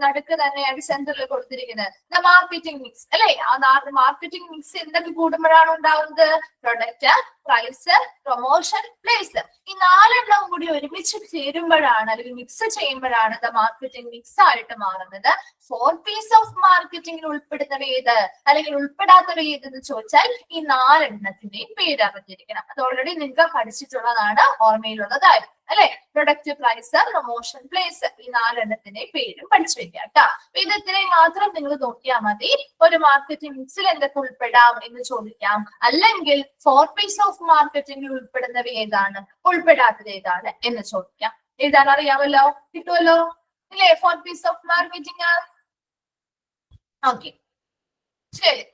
നടുക്ക് തന്നെയായിട്ട് സെന്ററിൽ കൊടുത്തിരിക്കുന്നത് ദ മാർക്കറ്റിംഗ് മിക്സ് അല്ലെ. ആ മാർക്കറ്റിംഗ് മിക്സ് എന്തൊക്കെ കൂടുമ്പോഴാണ് ഉണ്ടാവുന്നത്? Product, price, promotion, place. ഈ 4 എണ്ണം കൂടി ഒരുമിച്ച് ചേരുമ്പോഴാണ് അല്ലെങ്കിൽ മിക്സ് ചെയ്യുമ്പോഴാണ് ദ മാർക്കറ്റിംഗ് മിക്സ് ആയിട്ട് മാറുന്നത്. 4 പീസ് ഓഫ് മാർക്കറ്റിംഗിൽ ഉൾപ്പെടുന്നവ ഏത് അല്ലെങ്കിൽ ഉൾപ്പെടാത്തവ ഏതെന്ന് ചോദിച്ചാൽ ഈ 4 എണ്ണത്തിന്റെയും പേര് അറിഞ്ഞിരിക്കണം. അത് ഓൾറെഡി നിങ്ങൾക്ക് പഠിച്ചിട്ടുള്ളതാണ്, ഓർമ്മയിലുള്ളതായിരുന്നു അല്ലെ. പ്രൊഡക്റ്റ്, പ്രൈസ്, പ്രൊമോഷൻ, പ്ലേസ്, ഈ 4 എണ്ണത്തിന്റെയും പേരും പഠിച്ചു വെക്കാം കേട്ടോ. അപ്പൊ ഇത് ഇത്രയും മാത്രം നിങ്ങൾ നോക്കിയാൽ മതി. ഒരു മാർക്കറ്റിംഗ് മിക്സിൽ എന്തൊക്കെ ഉൾപ്പെടാം എന്ന് ചോദിക്കാം, അല്ലെങ്കിൽ 4 പീസ് ഓഫ് മാർക്കറ്റിംഗിൽ ഉൾപ്പെടുന്നവ ഏതാണ്, ഉൾപ്പെടാത്തത് ഏതാണ് എന്ന് ചോദിക്കാം. എഴുതാൻ അറിയാമല്ലോ, കിട്ടുമല്ലോ ഇല്ലേ? 4 പീസ് ഓഫ് മാർക്കറ്റിംഗ്. ഓക്കെ, ശരി.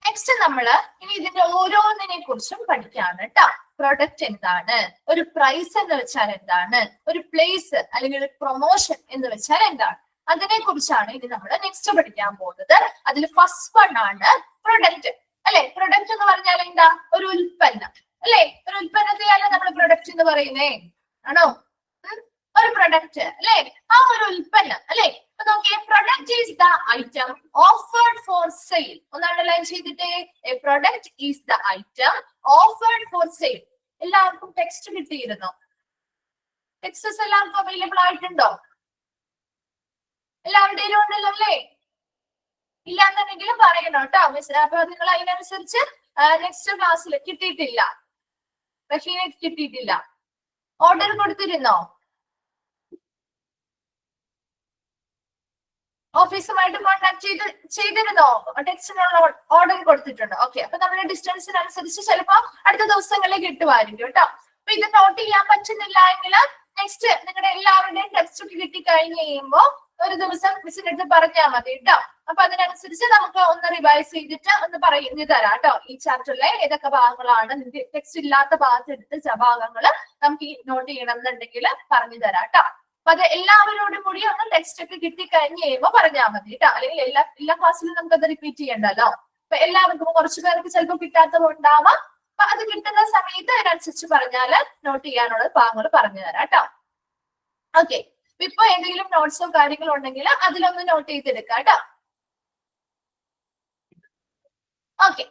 നെക്സ്റ്റ് നമ്മള് ഇനി ഇതിന്റെ ഓരോന്നിനെ കുറിച്ചും പഠിക്കാണ് കേട്ടോ. പ്രൊഡക്റ്റ് എന്താണ്, ഒരു പ്രൈസ് എന്ന് വെച്ചാൽ എന്താണ്, ഒരു പ്ലേസ് അല്ലെങ്കിൽ ഒരു പ്രൊമോഷൻ എന്ന് വെച്ചാൽ എന്താണ്, അതിനെ കുറിച്ചാണ് ഇനി നമ്മൾ നെക്സ്റ്റ് പഠിക്കാൻ പോകുന്നത്. അതിൽ ഫസ്റ്റ് വൺ ആണ് പ്രൊഡക്റ്റ് അല്ലെ. പ്രൊഡക്റ്റ് എന്ന് പറഞ്ഞാൽ എന്താ? ഒരു ഉൽപ്പന്നം അല്ലെ. ഒരു ഉൽപ്പന്നത്തെയല്ല നമ്മൾ പ്രൊഡക്റ്റ് എന്ന് പറയുന്നേ, ആണോ? ഒരു പ്രൊഡക്റ്റ് അല്ലെ, ആ ഒരു ഉൽപ്പന്നം അല്ലെ. അപ്പൊ നോക്കിയേ, product is the item offered for sale. ഒന്ന് അണ്ടർലൈൻ ചെയ്തിട്ടേ, A product is the item offered for sale. എല്ലാവർക്കും ടെക്സ്റ്റ് കിട്ടിയിരുന്നോ? ടെക്സ്റ്റസ് എല്ലാവർക്കും അവൈലബിൾ ആയിട്ടുണ്ടോ? എല്ലാവരുടെയും ഉണ്ടല്ലോ അല്ലേ? ഇല്ലാന്നുണ്ടെങ്കിൽ പറയണം കേട്ടോ മിസ്. അപ്പൊ നിങ്ങൾ അതിനനുസരിച്ച് നെക്സ്റ്റ് ക്ലാസ്സിൽ കിട്ടിയിട്ടില്ല, റഹീനെ കിട്ടിയിട്ടില്ല, ഓർഡർ കൊടുത്തിരുന്നോ? ഓഫീസുമായിട്ട് കോൺടാക്ട് ചെയ്തിരുന്നോ? ടെക്സ്റ്റിനുള്ള ഓർഡർ കൊടുത്തിട്ടുണ്ടോ? ഓക്കെ, അപ്പൊ നമ്മുടെ ഡിസ്റ്റൻസിനനുസരിച്ച് ചിലപ്പോ അടുത്ത ദിവസങ്ങളിൽ കിട്ടുമായിരിക്കും കേട്ടോ. അപ്പൊ ഇത് നോട്ട് ചെയ്യാൻ പറ്റുന്നില്ല എങ്കിൽ നെക്സ്റ്റ് നിങ്ങളുടെ എല്ലാവരുടെയും ടെക്സ്റ്റ് ഒക്കെ കിട്ടിക്കഴിഞ്ഞ് കഴിയുമ്പോ ഒരു ദിവസം മിസ്സിന്റെ അടുത്ത് പറഞ്ഞാൽ മതി കേട്ടോ. അപ്പൊ അതിനനുസരിച്ച് നമുക്ക് ഒന്ന് റിവൈസ് ചെയ്തിട്ട് ഒന്ന് പറഞ്ഞു തരാം കേട്ടോ. ഈ ചാപ്റ്ററിലെ ഏതൊക്കെ ഭാഗങ്ങളാണ് നിങ്ങൾക്ക് ടെക്സ്റ്റ് ഇല്ലാത്ത ഭാഗത്ത് എടുത്ത് ഭാഗങ്ങള് നമുക്ക് നോട്ട് ചെയ്യണം എന്നുണ്ടെങ്കിൽ പറഞ്ഞു തരാം കേട്ടോ. അപ്പൊ അത് എല്ലാവരോടും കൂടി ഒന്ന് ടെക്സ്റ്റ് ഒക്കെ കിട്ടിക്കഴിഞ്ഞ് കഴിയുമ്പോ പറഞ്ഞാൽ മതി കേട്ടോ. അല്ലെങ്കിൽ എല്ലാ ക്ലാസ്സിലും നമുക്ക് അത് റിപ്പീറ്റ് ചെയ്യണ്ടല്ലോ. അപ്പൊ എല്ലാവർക്കും കുറച്ചു പേർക്ക് ചിലപ്പോൾ കിട്ടാത്തത് ഉണ്ടാവാം. അപ്പൊ അത് കിട്ടുന്ന സമയത്ത് അതിനനുസരിച്ച് പറഞ്ഞാല് നോട്ട് ചെയ്യാനുള്ള ഭാഗങ്ങൾ പറഞ്ഞു തരാം കേട്ടോ. ഓക്കെ, ഇപ്പൊ എന്തെങ്കിലും നോട്ട്സോ കാര്യങ്ങളോ ഉണ്ടെങ്കിൽ അതിലൊന്ന് നോട്ട് ചെയ്തെടുക്കാം കേട്ടോ. ഓക്കെ,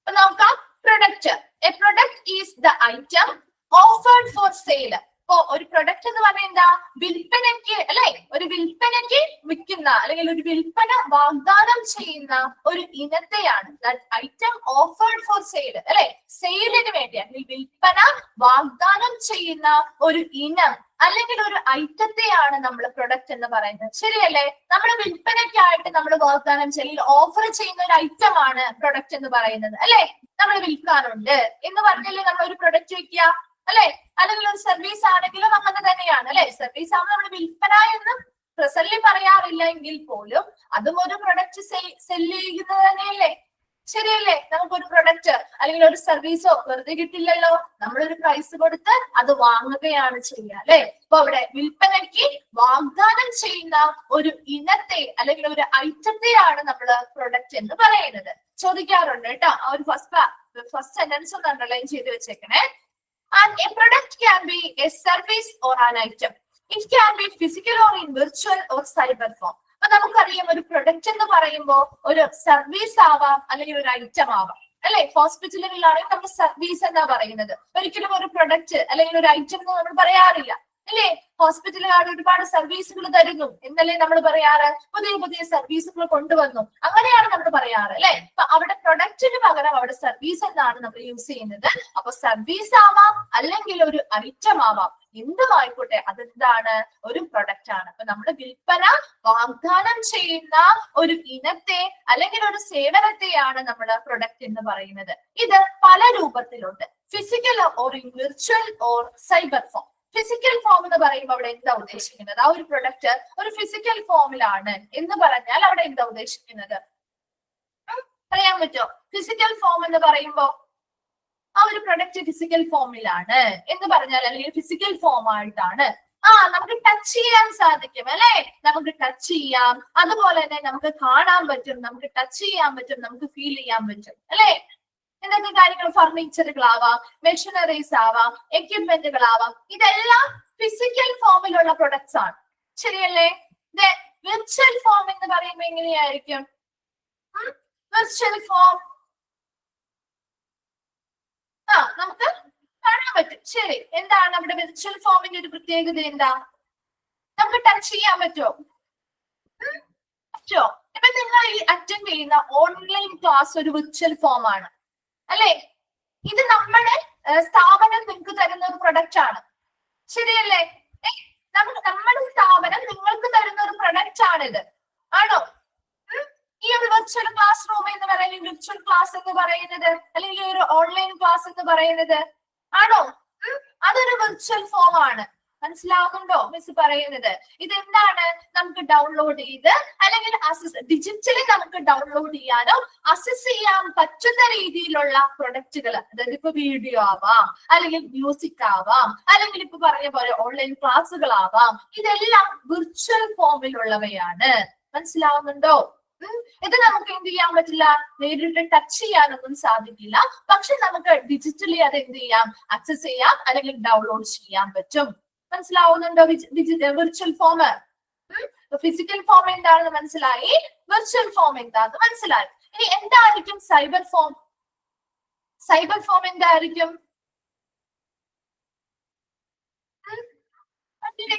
അപ്പൊ നോക്കാം. Product, A product is the item offered for sale. അപ്പോ ഒരു പ്രൊഡക്റ്റ് എന്ന് പറഞ്ഞാൽ എന്താ? വിൽപ്പനയ്ക്ക് അല്ലെ, ഒരു വിൽപ്പനയ്ക്ക് വിൽക്കുന്ന അല്ലെങ്കിൽ ഒരു വിൽപ്പന വാഗ്ദാനം ചെയ്യുന്ന ഒരു ഇനത്തെയാണ് that item offered for sale അല്ലെ. സെയിലിന് വേണ്ടി അല്ലെങ്കിൽ വിൽപ്പന വാഗ്ദാനം ചെയ്യുന്ന ഒരു ഇനം അല്ലെങ്കിൽ ഒരു ഐറ്റത്തെയാണ് നമ്മൾ പ്രൊഡക്റ്റ് എന്ന് പറയുന്നത്. ശരിയല്ലേ? നമ്മൾ വിൽപ്പനയ്ക്കായിട്ട് നമ്മൾ വാഗ്ദാനം ചെയ്യുന്ന ഓഫർ ചെയ്യുന്ന ഒരു ഐറ്റം ആണ് പ്രൊഡക്റ്റ് എന്ന് പറയുന്നത് അല്ലെ. നമ്മൾ വിൽക്കാനുണ്ട് എന്ന് പറഞ്ഞല്ലേ നമ്മൾ ഒരു പ്രൊഡക്റ്റ് വെക്കുക അല്ലെ. അല്ലെങ്കിൽ ഒരു സർവീസ് ആണെങ്കിലും അങ്ങനെ തന്നെയാണ് അല്ലെ. സർവീസ് ആവുമ്പോൾ നമ്മൾ വിൽപ്പന എന്ന് പ്രസന്റ് പറയാറില്ല എങ്കിൽ പോലും അതും ഒരു പ്രൊഡക്റ്റ് സെല് ചെയ്യുന്നത് തന്നെയല്ലേ. ശരിയല്ലേ? നമുക്കൊരു പ്രൊഡക്റ്റ് അല്ലെങ്കിൽ ഒരു സർവീസോ വെറുതെ കിട്ടില്ലല്ലോ. നമ്മളൊരു പ്രൈസ് കൊടുത്ത് അത് വാങ്ങുകയാണ് ചെയ്യുക അല്ലെ. അപ്പൊ അവിടെ വിൽപ്പനയ്ക്ക് വാഗ്ദാനം ചെയ്യുന്ന ഒരു ഇനത്തെ അല്ലെങ്കിൽ ഒരു ഐറ്റത്തെയാണ് നമ്മൾ പ്രൊഡക്റ്റ് എന്ന് പറയുന്നത്. ചോദിക്കാറുണ്ട് കേട്ടോ. ആ ഒരു ഫസ്റ്റ് സെന്റൻസ് ഒന്ന് അണ്ടർലൈൻ ചെയ്ത് വെച്ചേക്കണേ. And a product can be a service or an item. It can be physical or in virtual or cyber form. അപ്പൊ നമുക്കറിയാം ഒരു പ്രൊഡക്റ്റ് എന്ന് പറയുമ്പോൾ ഒരു സർവീസ് ആവാം അല്ലെങ്കിൽ ഒരു ഐറ്റം ആവാം അല്ലെ. ഹോസ്പിറ്റലുകളിലാണെങ്കിൽ നമ്മൾ സർവീസ് എന്നാ പറയുന്നത്. ഒരിക്കലും ഒരു പ്രൊഡക്റ്റ് അല്ലെങ്കിൽ ഒരു ഐറ്റം എന്ന് നമ്മൾ പറയാറില്ല അല്ലേ. ഹോസ്പിറ്റലുകാർ ഒരുപാട് സർവീസുകൾ തരുന്നു എന്നല്ലേ നമ്മൾ പറയാറ്. പുതിയ പുതിയ സർവീസുകൾ കൊണ്ടുവന്നു അങ്ങനെയാണ് നമ്മൾ പറയാറ് അല്ലെ. അപ്പൊ അവിടെ പ്രൊഡക്റ്റിന് പകരം അവിടെ സർവീസ് എന്നാണ് നമ്മൾ യൂസ് ചെയ്യുന്നത്. അപ്പൊ സർവീസ് ആവാം അല്ലെങ്കിൽ ഒരു ഐറ്റം ആവാം, എന്തുമായിക്കോട്ടെ അതെന്താണ്? ഒരു പ്രൊഡക്റ്റ് ആണ്. അപ്പൊ നമ്മുടെ വിൽപ്പന വാഗ്ദാനം ചെയ്യുന്ന ഒരു ഇനത്തെ അല്ലെങ്കിൽ ഒരു സേവനത്തെയാണ് നമ്മൾ പ്രൊഡക്റ്റ് എന്ന് പറയുന്നത്. ഇത് പല രൂപത്തിലുണ്ട്. Physical or in virtual or cyber form. Physical form എന്ന് പറയുമ്പോൾ അവിടെ എന്താ ഉദ്ദേശിക്കുന്നത്? ആ ഒരു പ്രൊഡക്റ്റ് ഒരു ഫിസിക്കൽ ഫോമിലാണ് എന്ന് പറഞ്ഞാൽ അവിടെ എന്താ ഉദ്ദേശിക്കുന്നത്? പറയാൻ പറ്റുമോ? ഫിസിക്കൽ ഫോം എന്ന് പറയുമ്പോ ആ ഒരു പ്രൊഡക്റ്റ് ഫിസിക്കൽ ഫോമിലാണ് എന്ന് പറഞ്ഞാൽ അല്ലെങ്കിൽ ഫിസിക്കൽ ഫോം ആയിട്ടാണ്. നമുക്ക് ടച്ച് ചെയ്യാൻ സാധിക്കും അല്ലെ. നമുക്ക് ടച്ച് ചെയ്യാം, അതുപോലെ തന്നെ നമുക്ക് കാണാൻ പറ്റും, നമുക്ക് ടച്ച് ചെയ്യാൻ പറ്റും, നമുക്ക് ഫീൽ ചെയ്യാൻ പറ്റും അല്ലെ. എന്തൊക്കെ കാര്യങ്ങൾ? ഫർണിച്ചറുകളാവാം, മെഷീനറീസ് ആവാം, എക്യുപ്മെന്റുകളാവാം. ഇതെല്ലാം ഫിസിക്കൽ ഫോമിലുള്ള പ്രൊഡക്ട്സ് ആണ്. ശരിയല്ലേ? വിർച്വൽ ഫോം എന്ന് പറയുമ്പോൾ എങ്ങനെയായിരിക്കും? വിർച്വൽ ഫോം നമുക്ക് കാണാൻ പറ്റും. ശരി, എന്താണ് നമ്മുടെ വിർച്വൽ ഫോമിന്റെ ഒരു പ്രത്യേകത? എന്താ? നമുക്ക് ടച്ച് ചെയ്യാൻ പറ്റുമോ? പറ്റുമോ? ഇപ്പൊ നിങ്ങൾ ഈ അറ്റൻഡ് ചെയ്യുന്ന ഓൺലൈൻ ക്ലാസ് ഒരു വിർച്വൽ ഫോം ആണ് അല്ലെ? ഇത് നമ്മുടെ സ്ഥാപനം നിങ്ങൾക്ക് തരുന്ന ഒരു പ്രൊഡക്റ്റ് ആണ്. ശരിയല്ലേ? നമ്മുടെ സ്ഥാപനം നിങ്ങൾക്ക് തരുന്ന ഒരു പ്രൊഡക്റ്റ് ആണിത്. ആണോ? ഈ ഒരു വിർച്വൽ ക്ലാസ് റൂം എന്ന് പറയുന്നത്, വിർച്വൽ ക്ലാസ് എന്ന് പറയുന്നത്, അല്ലെങ്കിൽ ഒരു ഓൺലൈൻ ക്ലാസ് എന്ന് പറയുന്നത് ആണോ? അതൊരു വിർച്വൽ ഫോം ആണ്. മനസ്സിലാവുന്നുണ്ടോ മിസ് പറയുന്നത്? ഇതെന്താണ്? നമുക്ക് ഡൗൺലോഡ് ചെയ്ത് അല്ലെങ്കിൽ ഡിജിറ്റലി നമുക്ക് ഡൗൺലോഡ് ചെയ്യാനോ അസസ് ചെയ്യാൻ പറ്റുന്ന രീതിയിലുള്ള പ്രൊഡക്റ്റുകൾ. അതായത് ഇപ്പൊ വീഡിയോ ആവാം, അല്ലെങ്കിൽ മ്യൂസിക് ആവാം, അല്ലെങ്കിൽ ഇപ്പൊ പറഞ്ഞ പോലെ ഓൺലൈൻ ക്ലാസ്സുകളാവാം. ഇതെല്ലാം വിർച്വൽ ഫോമിലുള്ളവയാണ്. മനസ്സിലാവുന്നുണ്ടോ? ഇത് നമുക്ക് എന്ത് ചെയ്യാൻ പറ്റില്ല, നേരിട്ട് ടച്ച് ചെയ്യാനൊന്നും സാധിക്കില്ല. പക്ഷെ നമുക്ക് ഡിജിറ്റലി അത് എന്ത് ചെയ്യാം, ആക്സസ് ചെയ്യാം, അല്ലെങ്കിൽ ഡൗൺലോഡ് ചെയ്യാൻ പറ്റും. മനസ്സിലാവുന്നുണ്ടോ? Virtual form. ഫിസിക്കൽ ഫോം എന്താണെന്ന് മനസ്സിലായി, വിർച്വൽ ഫോം എന്താണെന്ന് മനസ്സിലായി. ഇനി എന്തായിരിക്കും സൈബർ ഫോം? സൈബർ ഫോം എന്തായിരിക്കും? ഒരു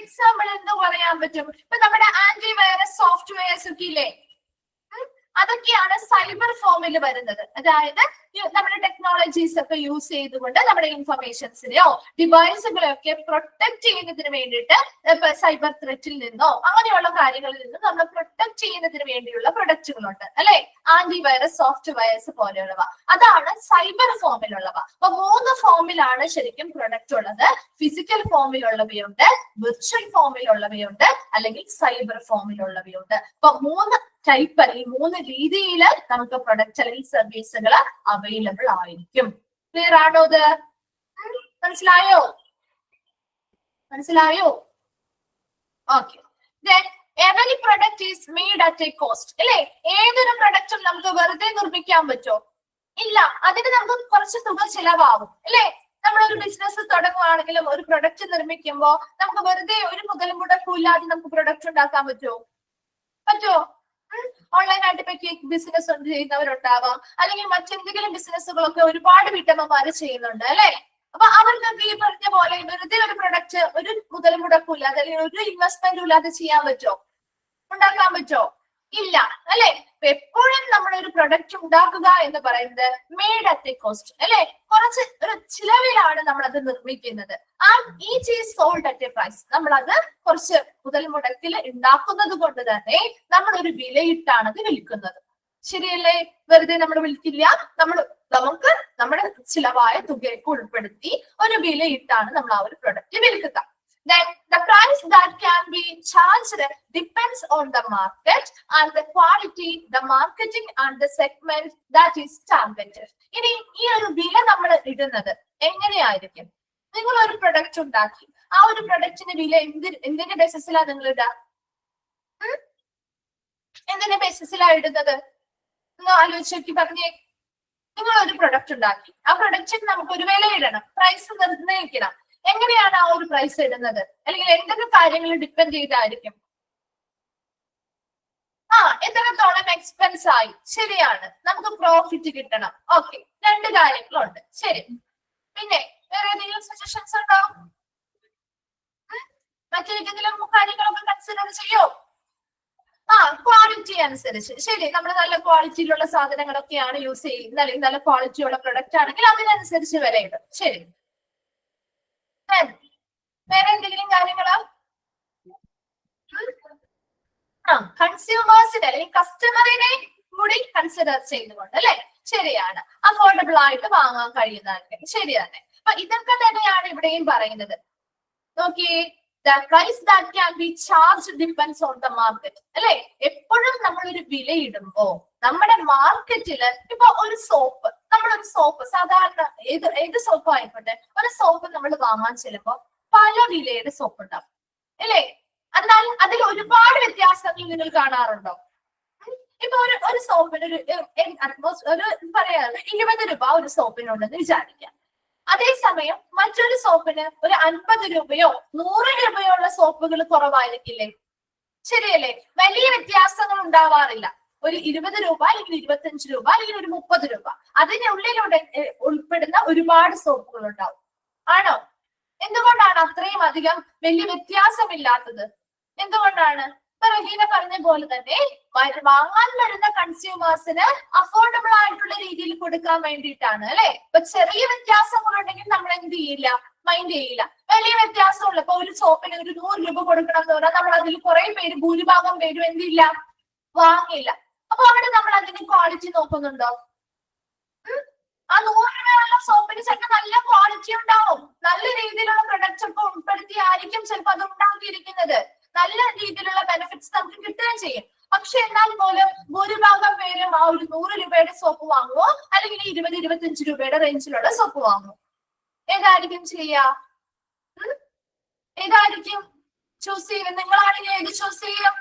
എക്സാമ്പിൾ എന്ത് പറയാൻ പറ്റും? ഇപ്പൊ നമ്മുടെ ആന്റി വൈറസ് സോഫ്റ്റ്വെയർസ് ഒക്കെ ഇല്ലേ, അതൊക്കെയാണ് സൈബർ ഫോമിൽ വരുന്നത്. അതായത് നമ്മുടെ ടെക്നോളജീസ് ഒക്കെ യൂസ് ചെയ്തുകൊണ്ട് നമ്മുടെ ഇൻഫർമേഷൻസിനെയോ ഡിവൈസുകളെയൊക്കെ പ്രൊട്ടക്ട് ചെയ്യുന്നതിന് വേണ്ടിയിട്ട് സൈബർ ത്രെറ്റിൽ നിന്നോ അങ്ങനെയുള്ള കാര്യങ്ങളിൽ നിന്നോ നമ്മൾ പ്രൊട്ടക്ട് ചെയ്യുന്നതിന് വേണ്ടിയുള്ള പ്രൊഡക്റ്റുകളുണ്ട് അല്ലെ? ആന്റി വൈറസ് സോഫ്റ്റ്വെയർസ് പോലെയുള്ളവ, അതാണ് സൈബർ ഫോമിലുള്ളവ. അപ്പൊ 3 ഫോമിലാണ് ശരിക്കും പ്രൊഡക്റ്റ് ഉള്ളത്. ഫിസിക്കൽ ഫോമിലുള്ളവയുണ്ട്, വിർച്വൽ ഫോമിലുള്ളവയുണ്ട്, അല്ലെങ്കിൽ സൈബർ ഫോമിലുള്ളവയുണ്ട്. അപ്പൊ 3 ടൈപ്പ് അല്ലെങ്കിൽ 3 രീതിയിൽ നമുക്ക് പ്രൊഡക്റ്റ് അല്ലെങ്കിൽ സർവീസുകൾ അവൈലബിൾ ആയിരിക്കും. ക്ലിയർ ആണോ? ഇത് മനസ്സിലായോ? മനസ്സിലായോ? Okay. Every product is made at A cost അല്ലെ? ഏതൊരു പ്രൊഡക്റ്റും നമുക്ക് വെറുതെ നിർമ്മിക്കാൻ പറ്റുമോ? ഇല്ല. അതിന് നമുക്ക് കുറച്ച് തുക ചിലവാകും അല്ലെ? നമ്മളൊരു ബിസിനസ് തുടങ്ങുകയാണെങ്കിലും ഒരു പ്രൊഡക്റ്റ് നിർമ്മിക്കുമ്പോൾ നമുക്ക് വെറുതെ ഒരു മുതൽ മുടക്കും ഇല്ലാതെ നമുക്ക് പ്രൊഡക്റ്റ് ഉണ്ടാക്കാൻ പറ്റുമോ? പറ്റുമോ? ഓൺലൈനായിട്ട് ഇപ്പൊ കേക്ക് ബിസിനസ് ചെയ്യുന്നവരുണ്ടാവാം, അല്ലെങ്കിൽ മറ്റെന്തെങ്കിലും ബിസിനസ്സുകളൊക്കെ ഒരുപാട് വീട്ടമ്മമാര് ചെയ്യുന്നുണ്ട് അല്ലെ? അപ്പൊ അവർക്കൊക്കെ ഈ പറഞ്ഞ പോലെ വെറുതെ ഒരു പ്രൊഡക്റ്റ് ഒരു മുതൽ മുടക്കും ഇല്ലാതെ അല്ലെങ്കിൽ ഒരു ഇൻവെസ്റ്റ്മെന്റും ഇല്ലാതെ ചെയ്യാൻ പറ്റുമോ? ഉണ്ടാക്കാൻ പറ്റുമോ? ഇല്ല അല്ലെ? എപ്പോഴും നമ്മൾ ഒരു പ്രൊഡക്റ്റ് ഉണ്ടാക്കുക എന്ന് പറയുന്നത് മെയ്ഡ് അറ്റ് എ കോസ്റ്റ് അല്ലെ? കുറച്ച് ഒരു ചിലവിലാണ് നമ്മൾ അത് നിർമ്മിക്കുന്നത്. Each is sold at a price. നമ്മൾ അത് കുറച്ച് മുതൽ മുടക്കിൽ ഉണ്ടാക്കുന്നത് കൊണ്ട് തന്നെ നമ്മൾ ഒരു വിലയിട്ടാണ് അത് വിൽക്കുന്നത്. ശരിയല്ലേ? വെറുതെ നമ്മൾ വിൽക്കില്ല. നമുക്ക് നമ്മുടെ ചിലവായ തുകയൊക്കെ ഉൾപ്പെടുത്തി ഒരു വിലയിട്ടാണ് നമ്മൾ ആ ഒരു പ്രൊഡക്റ്റ് വിൽക്കുക. Then the price that can be charged depends on the market and the quality, the marketing and the segment that is targeted. ഇനി ഈ ഒരു വില നമ്മൾ ഇടുന്നത് എങ്ങനെയായിരിക്കും? നിങ്ങൾ ഒരു പ്രൊഡക്റ്റ് ഉണ്ടാക്കി, ആ ഒരു പ്രൊഡക്റ്റിന്റെ വില എന്തിന്റെ ബേസിസിലാണ് നിങ്ങൾ ഇടുക? എന്തിന്റെ ബേസിസിലാണ് ഇടുന്നത്? നിങ്ങൾ ആലോചിച്ച് നോക്കി പറഞ്ഞേ. നിങ്ങൾ ഒരു പ്രൊഡക്റ്റ് ഉണ്ടാക്കി, ആ പ്രൊഡക്റ്റിന് നമുക്ക് ഒരു വില ഇടണം, പ്രൈസ് നിർണ്ണയിക്കണം. എങ്ങനെയാണ് ആ ഒരു പ്രൈസ് ഇടുന്നത്? അല്ലെങ്കിൽ എന്തൊക്കെ കാര്യങ്ങൾ ഡിപ്പെൻഡ് ചെയ്തായിരിക്കും? എത്രത്തോളം എക്സ്പെൻസ് ആയി. ശരിയാണ്, നമുക്ക് പ്രോഫിറ്റ് കിട്ടണം. ഓക്കെ, 2 കാര്യങ്ങളുണ്ട്. ശരി, പിന്നെ വേറെ ഏതെങ്കിലും സജഷൻസ് ഉണ്ടോ? മറ്റേതെങ്കിലും കാര്യങ്ങളൊക്കെ കൺസിഡർ ചെയ്യോ? ക്വാളിറ്റി അനുസരിച്ച്. ശരി, നമ്മൾ നല്ല ക്വാളിറ്റിയിലുള്ള സാധനങ്ങളൊക്കെയാണ് യൂസ് ചെയ്യുന്നത്, അല്ലെങ്കിൽ നല്ല ക്വാളിറ്റിയുള്ള പ്രൊഡക്റ്റ് ആണെങ്കിൽ അതിനനുസരിച്ച് വിലയിടും. ശരി, വേറെ എന്തെങ്കിലും കാര്യങ്ങളോ? കൺസ്യൂമേഴ്സിനെ അല്ലെങ്കിൽ കസ്റ്റമറിനെ കൂടി കൺസിഡർ ചെയ്തുകൊണ്ട് അല്ലെ? ശരിയാണ്, അഫോർഡബിൾ ആയിട്ട് വാങ്ങാൻ കഴിയുന്നതായിരിക്കും. ശരി തന്നെ. അപ്പൊ ഇതൊക്കെ തന്നെയാണ് ഇവിടെയും പറയുന്നത്. നോക്കിയേ, the price that can be charged depends on the market അല്ലെ? എപ്പോഴും നമ്മളൊരു വിലയിടുമ്പോ നമ്മുടെ മാർക്കറ്റില് ഇപ്പൊ ഒരു സോപ്പ്, നമ്മളൊരു സോപ്പ് സാധാരണ ഏത് സോപ്പ് ആയിക്കോട്ടെ, ഒരു സോപ്പ് നമ്മൾ വാങ്ങാൻ ചെല്ലുമ്പോ പല വിലയുടെ സോപ്പ് ഉണ്ടാവും അല്ലേ? എന്നാൽ അതിൽ ഒരുപാട് വ്യത്യാസങ്ങൾ നിങ്ങൾ കാണാറുണ്ടോ? ഇപ്പൊ ഇപ്പൊ ഒരു സോപ്പിന് ഒരു പറയാറ് 20 രൂപ ഒരു സോപ്പിനുണ്ടെന്ന് വിചാരിക്കാം. അതേസമയം മറ്റൊരു സോപ്പിന് ഒരു 50 രൂപയോ 100 രൂപയോ ഉള്ള സോപ്പുകൾ കുറവായിരിക്കില്ലേ? ശരിയല്ലേ? വലിയ വ്യത്യാസങ്ങൾ ഉണ്ടാവാറില്ല. ഒരു 20 രൂപ അല്ലെങ്കിൽ 25 രൂപ അല്ലെങ്കിൽ ഒരു 30 രൂപ അതിനുള്ളിലൂടെ ഉൾപ്പെടുന്ന ഒരുപാട് സോപ്പുകൾ ഉണ്ടാവും. ആണോ? എന്തുകൊണ്ടാണ് അത്രയും അധികം വലിയ വ്യത്യാസമില്ലാത്തത്? എന്തുകൊണ്ടാണ്? ഇപ്പൊ റഹീന പറഞ്ഞ പോലെ തന്നെ വാങ്ങാൻ വരുന്ന കൺസ്യൂമേഴ്സിന് അഫോർഡബിൾ ആയിട്ടുള്ള രീതിയിൽ കൊടുക്കാൻ വേണ്ടിയിട്ടാണ് അല്ലെ? ഇപ്പൊ ചെറിയ വ്യത്യാസങ്ങൾ ഉണ്ടെങ്കിൽ നമ്മൾ എന്ത് ചെയ്യില്ല, മൈൻഡ് ചെയ്യില്ല. വലിയ വ്യത്യാസമുള്ള ഇപ്പൊ ഒരു സോപ്പിന് ഒരു 100 രൂപ കൊടുക്കണം എന്ന് പറഞ്ഞാൽ നമ്മൾ അതിൽ കുറെ പേര് ഭൂരിഭാഗം പേരും എന്തില്ല, വാങ്ങിയില്ല. അപ്പൊ അവിടെ നമ്മൾ അതിന് ക്വാളിറ്റി നോക്കുന്നുണ്ടോ? ആ 100 രൂപയുള്ള സോപ്പിന് ചിലപ്പോൾ നല്ല ക്വാളിറ്റി ഉണ്ടാവും, നല്ല രീതിയിലുള്ള പ്രൊഡക്ട്സ് ഒക്കെ ഉൾപ്പെടുത്തിയായിരിക്കും ചിലപ്പോൾ അത് ഉണ്ടാക്കിയിരിക്കുന്നത്. നല്ല രീതിയിലുള്ള ബെനിഫിറ്റ്സ് നമുക്ക് കിട്ടുകയും ചെയ്യും. പക്ഷെ എന്നാൽ പോലും ഭൂരിഭാഗം പേരും ആ ഒരു 100 രൂപയുടെ സോപ്പ് വാങ്ങുമോ അല്ലെങ്കിൽ 20-25 രൂപയുടെ റേഞ്ചിലുള്ള സോപ്പ് വാങ്ങുമോ? ഏതായിരിക്കും ചെയ്യുക? ഏതായിരിക്കും ചൂസ് ചെയ്യുക? നിങ്ങളാണെങ്കിൽ ഏത് ചൂസ് ചെയ്യും?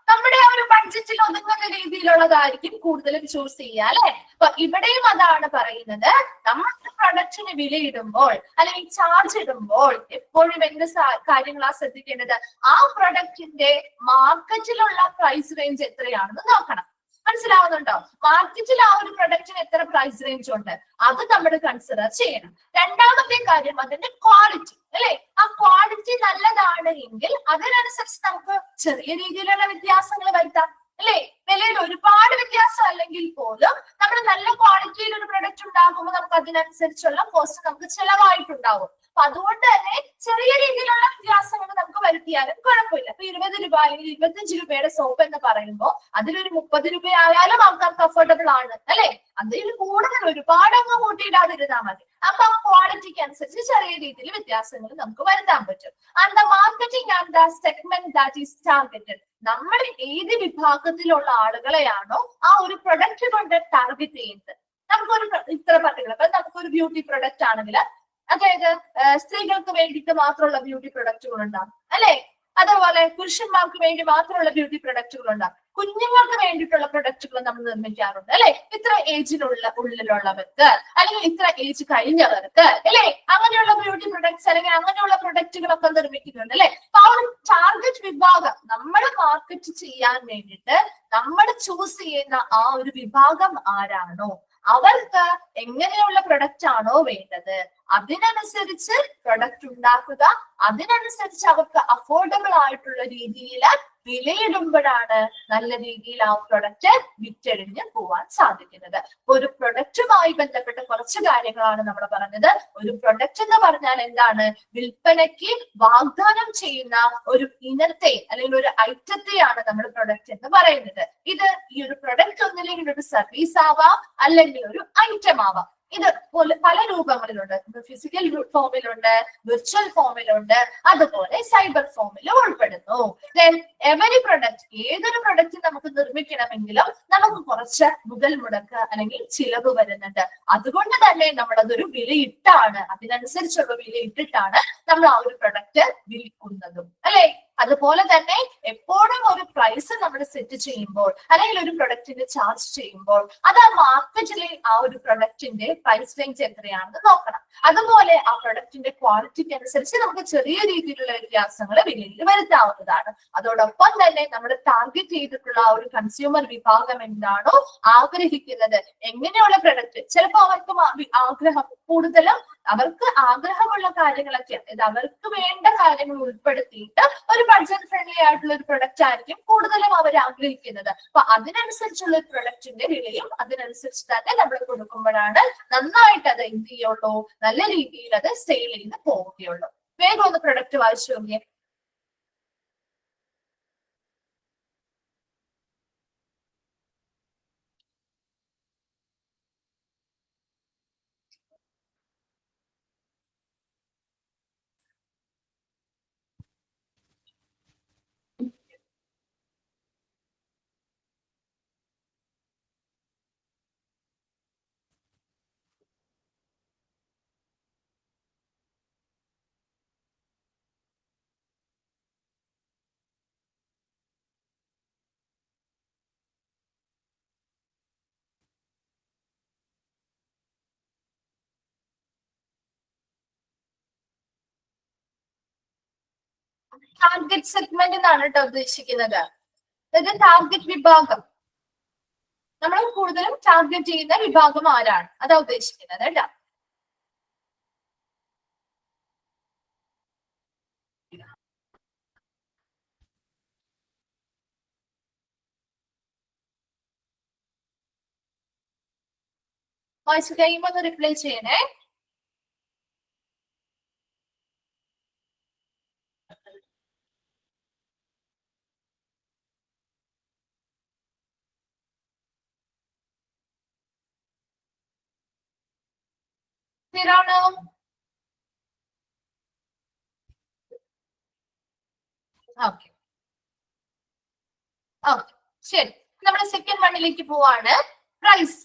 നമ്മുടെ ആ ഒരു ബഡ്ജറ്റിൽ ഒതുങ്ങുന്ന രീതിയിലുള്ളതായിരിക്കും കൂടുതലും ചൂസ് ചെയ്യുക അല്ലെ? അപ്പൊ ഇവിടെയും അതാണ് പറയുന്നത്. നമ്മൾ പ്രൊഡക്റ്റിന് വിലയിടുമ്പോൾ അല്ലെങ്കിൽ ചാർജ് ഇടുമ്പോൾ എപ്പോഴും എന്ത് കാര്യങ്ങളാണ് ശ്രദ്ധിക്കേണ്ടത്? ആ പ്രൊഡക്റ്റിന്റെ മാർക്കറ്റിലുള്ള പ്രൈസ് റേഞ്ച് എത്രയാണെന്ന് നോക്കണം. മനസ്സിലാവുന്നുണ്ടോ? മാർക്കറ്റിൽ ആ ഒരു പ്രൊഡക്റ്റിന് എത്ര പ്രൈസ് റേഞ്ച് ഉണ്ട് അത് നമ്മൾ കൺസിഡർ ചെയ്യണം. രണ്ടാമത്തെ കാര്യം അതിന്റെ ക്വാളിറ്റി അല്ലെ? ആ ക്വാളിറ്റി നല്ലതാണ് എങ്കിൽ അതിനനുസരിച്ച് നമുക്ക് ചെറിയ രീതിയിലുള്ള വ്യത്യാസങ്ങൾ വരുത്താം അല്ലെ? വിലയിൽ ഒരുപാട് വ്യത്യാസം അല്ലെങ്കിൽ പോലും നമ്മൾ നല്ല ക്വാളിറ്റിയിൽ ഒരു പ്രൊഡക്റ്റ് ഉണ്ടാകുമ്പോൾ നമുക്ക് അതിനനുസരിച്ചുള്ള കോസ്റ്റ് നമുക്ക് ചിലവായിട്ടുണ്ടാവും. അപ്പൊ അതുകൊണ്ട് തന്നെ ചെറിയ രീതിയിലുള്ള വ്യത്യാസങ്ങൾ നമുക്ക് വരുത്തിയാലും കുഴപ്പമില്ല. ഇപ്പൊ 20 രൂപ അല്ലെങ്കിൽ 25 രൂപയുടെ സോപ്പ് എന്ന് പറയുമ്പോൾ അതിലൊരു 30 രൂപ ആയാലും ആൾക്കാർക്ക് അഫോർഡബിൾ ആണ് അല്ലെ? അതിൽ കൂടുതൽ ഒരുപാട് അങ്ങ് കൂട്ടിയിടാതിരുന്നാൽ മതി. അപ്പൊ ആ ക്വാളിറ്റിക്ക് അനുസരിച്ച് ചെറിയ രീതിയിൽ വ്യത്യാസങ്ങൾ നമുക്ക് വരുത്താൻ പറ്റും. And the marketing and the segment that is targeted, നമ്മൾ ഏത് വിഭാഗത്തിലുള്ള ആളുകളെയാണോ ആ ഒരു പ്രൊഡക്റ്റ് കൊണ്ട് ടാർഗറ്റ് ചെയ്യുന്നത്. നമുക്കൊരു ഇത്ര പർട്ടിക്കുലർ, അപ്പൊ നമുക്കൊരു ബ്യൂട്ടി പ്രൊഡക്റ്റ് ആണെങ്കിൽ അതായത് സ്ത്രീകൾക്ക് വേണ്ടിയിട്ട് മാത്രമുള്ള ബ്യൂട്ടി പ്രൊഡക്റ്റുകൾ ഉണ്ടാകും അല്ലെ? അതുപോലെ പുരുഷന്മാർക്ക് വേണ്ടി മാത്രമുള്ള ബ്യൂട്ടി പ്രൊഡക്റ്റുകൾ ഉണ്ടാകും. കുഞ്ഞുങ്ങൾക്ക് വേണ്ടിയിട്ടുള്ള പ്രൊഡക്റ്റുകൾ നമ്മൾ നിർമ്മിക്കാറുണ്ട് അല്ലെ? ഇത്ര ഉള്ളിലുള്ളവർക്ക് അല്ലെങ്കിൽ ഇത്ര ഏജ് കഴിഞ്ഞവർക്ക് അല്ലെ? അങ്ങനെയുള്ള ബ്യൂട്ടി പ്രൊഡക്ട്സ് അല്ലെങ്കിൽ അങ്ങനെയുള്ള പ്രൊഡക്റ്റുകളൊക്കെ നിർമ്മിക്കുന്നുണ്ട് അല്ലെ? അപ്പൊ ആ ഒരു ടാർഗറ്റ് വിഭാഗം നമ്മൾ മാർക്കറ്റ് ചെയ്യാൻ വേണ്ടിയിട്ട് നമ്മൾ ചൂസ് ചെയ്യുന്ന ആ ഒരു വിഭാഗം ആരാണോ അവർക്ക് എങ്ങനെയുള്ള പ്രൊഡക്റ്റ് ആണോ വേണ്ടത് അതിനനുസരിച്ച് പ്രൊഡക്റ്റ് ഉണ്ടാക്കുക. അതിനനുസരിച്ച് അവർക്ക് അഫോർഡബിൾ ആയിട്ടുള്ള രീതിയിൽ വിലയിടുമ്പോഴാണ് നല്ല രീതിയിൽ ആ പ്രൊഡക്റ്റ് വിറ്റഴിഞ്ഞ് പോവാൻ സാധിക്കുന്നത്. ഒരു പ്രൊഡക്റ്റുമായി ബന്ധപ്പെട്ട കുറച്ച് കാര്യങ്ങളാണ് നമ്മൾ പറഞ്ഞത്. ഒരു പ്രൊഡക്റ്റ് എന്ന് പറഞ്ഞാൽ എന്താണ്? വിൽപ്പനയ്ക്ക് വാഗ്ദാനം ചെയ്യുന്ന ഒരു ഇനത്തെ അല്ലെങ്കിൽ ഒരു ഐറ്റത്തെയാണ് നമ്മൾ പ്രൊഡക്റ്റ് എന്ന് പറയുന്നത്. ഇത് ഈ ഒരു പ്രൊഡക്റ്റ് ഒന്നില്ലെങ്കിൽ ഒരു സർവീസ് ആവാം അല്ലെങ്കിൽ ഒരു ഐറ്റം ആവാം. ഇത് പല രൂപങ്ങളിലുണ്ട്. ഫിസിക്കൽ ഫോമിലുണ്ട്, വിർച്വൽ ഫോമിലുണ്ട്, അതുപോലെ സൈബർ ഫോമിലും ഉൾപ്പെടുന്നു. എവരി പ്രൊഡക്റ്റ്, ഏതൊരു പ്രൊഡക്റ്റ് നമുക്ക് നിർമ്മിക്കണമെങ്കിലും നമുക്ക് കുറച്ച് മുതൽ മുടക്ക് അല്ലെങ്കിൽ ചിലവ് വരുന്നുണ്ട്. അതുകൊണ്ട് തന്നെ നമ്മൾ അതൊരു വിലയിട്ടാണ്, അതിനനുസരിച്ചുള്ള വിലയിട്ടിട്ടാണ് നമ്മൾ ആ ഒരു പ്രൊഡക്റ്റ് വിൽക്കുന്നതും അല്ലെ? അതുപോലെ തന്നെ എപ്പോഴും ഒരു പ്രൈസ് നമ്മൾ സെറ്റ് ചെയ്യുമ്പോൾ അല്ലെങ്കിൽ ഒരു പ്രൊഡക്റ്റിന്റെ ചാർജ് ചെയ്യുമ്പോൾ അത് ആ മാർക്കറ്റിലെ ആ ഒരു പ്രൊഡക്റ്റിന്റെ പ്രൈസ് റേഞ്ച് എത്രയാണെന്ന് നോക്കണം. അതുപോലെ ആ പ്രൊഡക്റ്റിന്റെ ക്വാളിറ്റിക്ക് അനുസരിച്ച് നമുക്ക് ചെറിയ രീതിയിലുള്ള വ്യത്യാസങ്ങൾ വിലയിൽ വരുത്താവുന്നതാണ്. അതോടൊപ്പം തന്നെ നമ്മൾ ടാർഗറ്റ് ചെയ്തിട്ടുള്ള ആ ഒരു കൺസ്യൂമർ വിഭാഗം എന്താണോ ആഗ്രഹിക്കുന്നത്, എങ്ങനെയുള്ള പ്രൊഡക്റ്റ്, ചിലപ്പോൾ അവർക്ക് ആഗ്രഹം കൂടുതലും അവർക്ക് ആഗ്രഹമുള്ള കാര്യങ്ങളൊക്കെ, അതായത് അവർക്ക് വേണ്ട കാര്യങ്ങൾ ഉൾപ്പെടുത്തിയിട്ട് ഒരു ബഡ്ജറ്റ് ഫ്രണ്ട്ലി ആയിട്ടുള്ള ഒരു പ്രൊഡക്റ്റ് ആയിരിക്കും കൂടുതലും അവർ ആഗ്രഹിക്കുന്നത്. അപ്പൊ അതിനനുസരിച്ചുള്ള ഒരു പ്രൊഡക്റ്റിന്റെ വിലയും അതിനനുസരിച്ച് തന്നെ നമ്മൾ കൊടുക്കുമ്പോഴാണ് നന്നായിട്ട് അത് എന്ത് ചെയ്യുള്ളൂ, നല്ല രീതിയിൽ അത് സെയിൽ ചെയ്ത് പോവുകയുള്ളൂ. വേഗം ഒന്ന് പ്രൊഡക്റ്റ് വായിച്ചു നോക്കിയേ. ടാർഗറ്റ് സെഗ്മെന്റ് എന്നാണ് കേട്ടോ ഉദ്ദേശിക്കുന്നത്. അതായത് ടാർഗറ്റ് വിഭാഗം, നമ്മൾ കൂടുതലും ടാർഗറ്റ് ചെയ്യുന്ന വിഭാഗം ആരാണ് അതാ ഉദ്ദേശിക്കുന്നത് കേട്ടോ. വായിച്ചു കഴിയുമ്പോ ഒന്ന് റിപ്ലൈ ചെയ്യണേ. ക്ലിയറാണോ? ഓക്കെ ഓക്കെ ശരി, നമ്മുടെ സെക്കൻഡ് വണ്ണിലേക്ക് പോവാണ്. പ്രൈസ്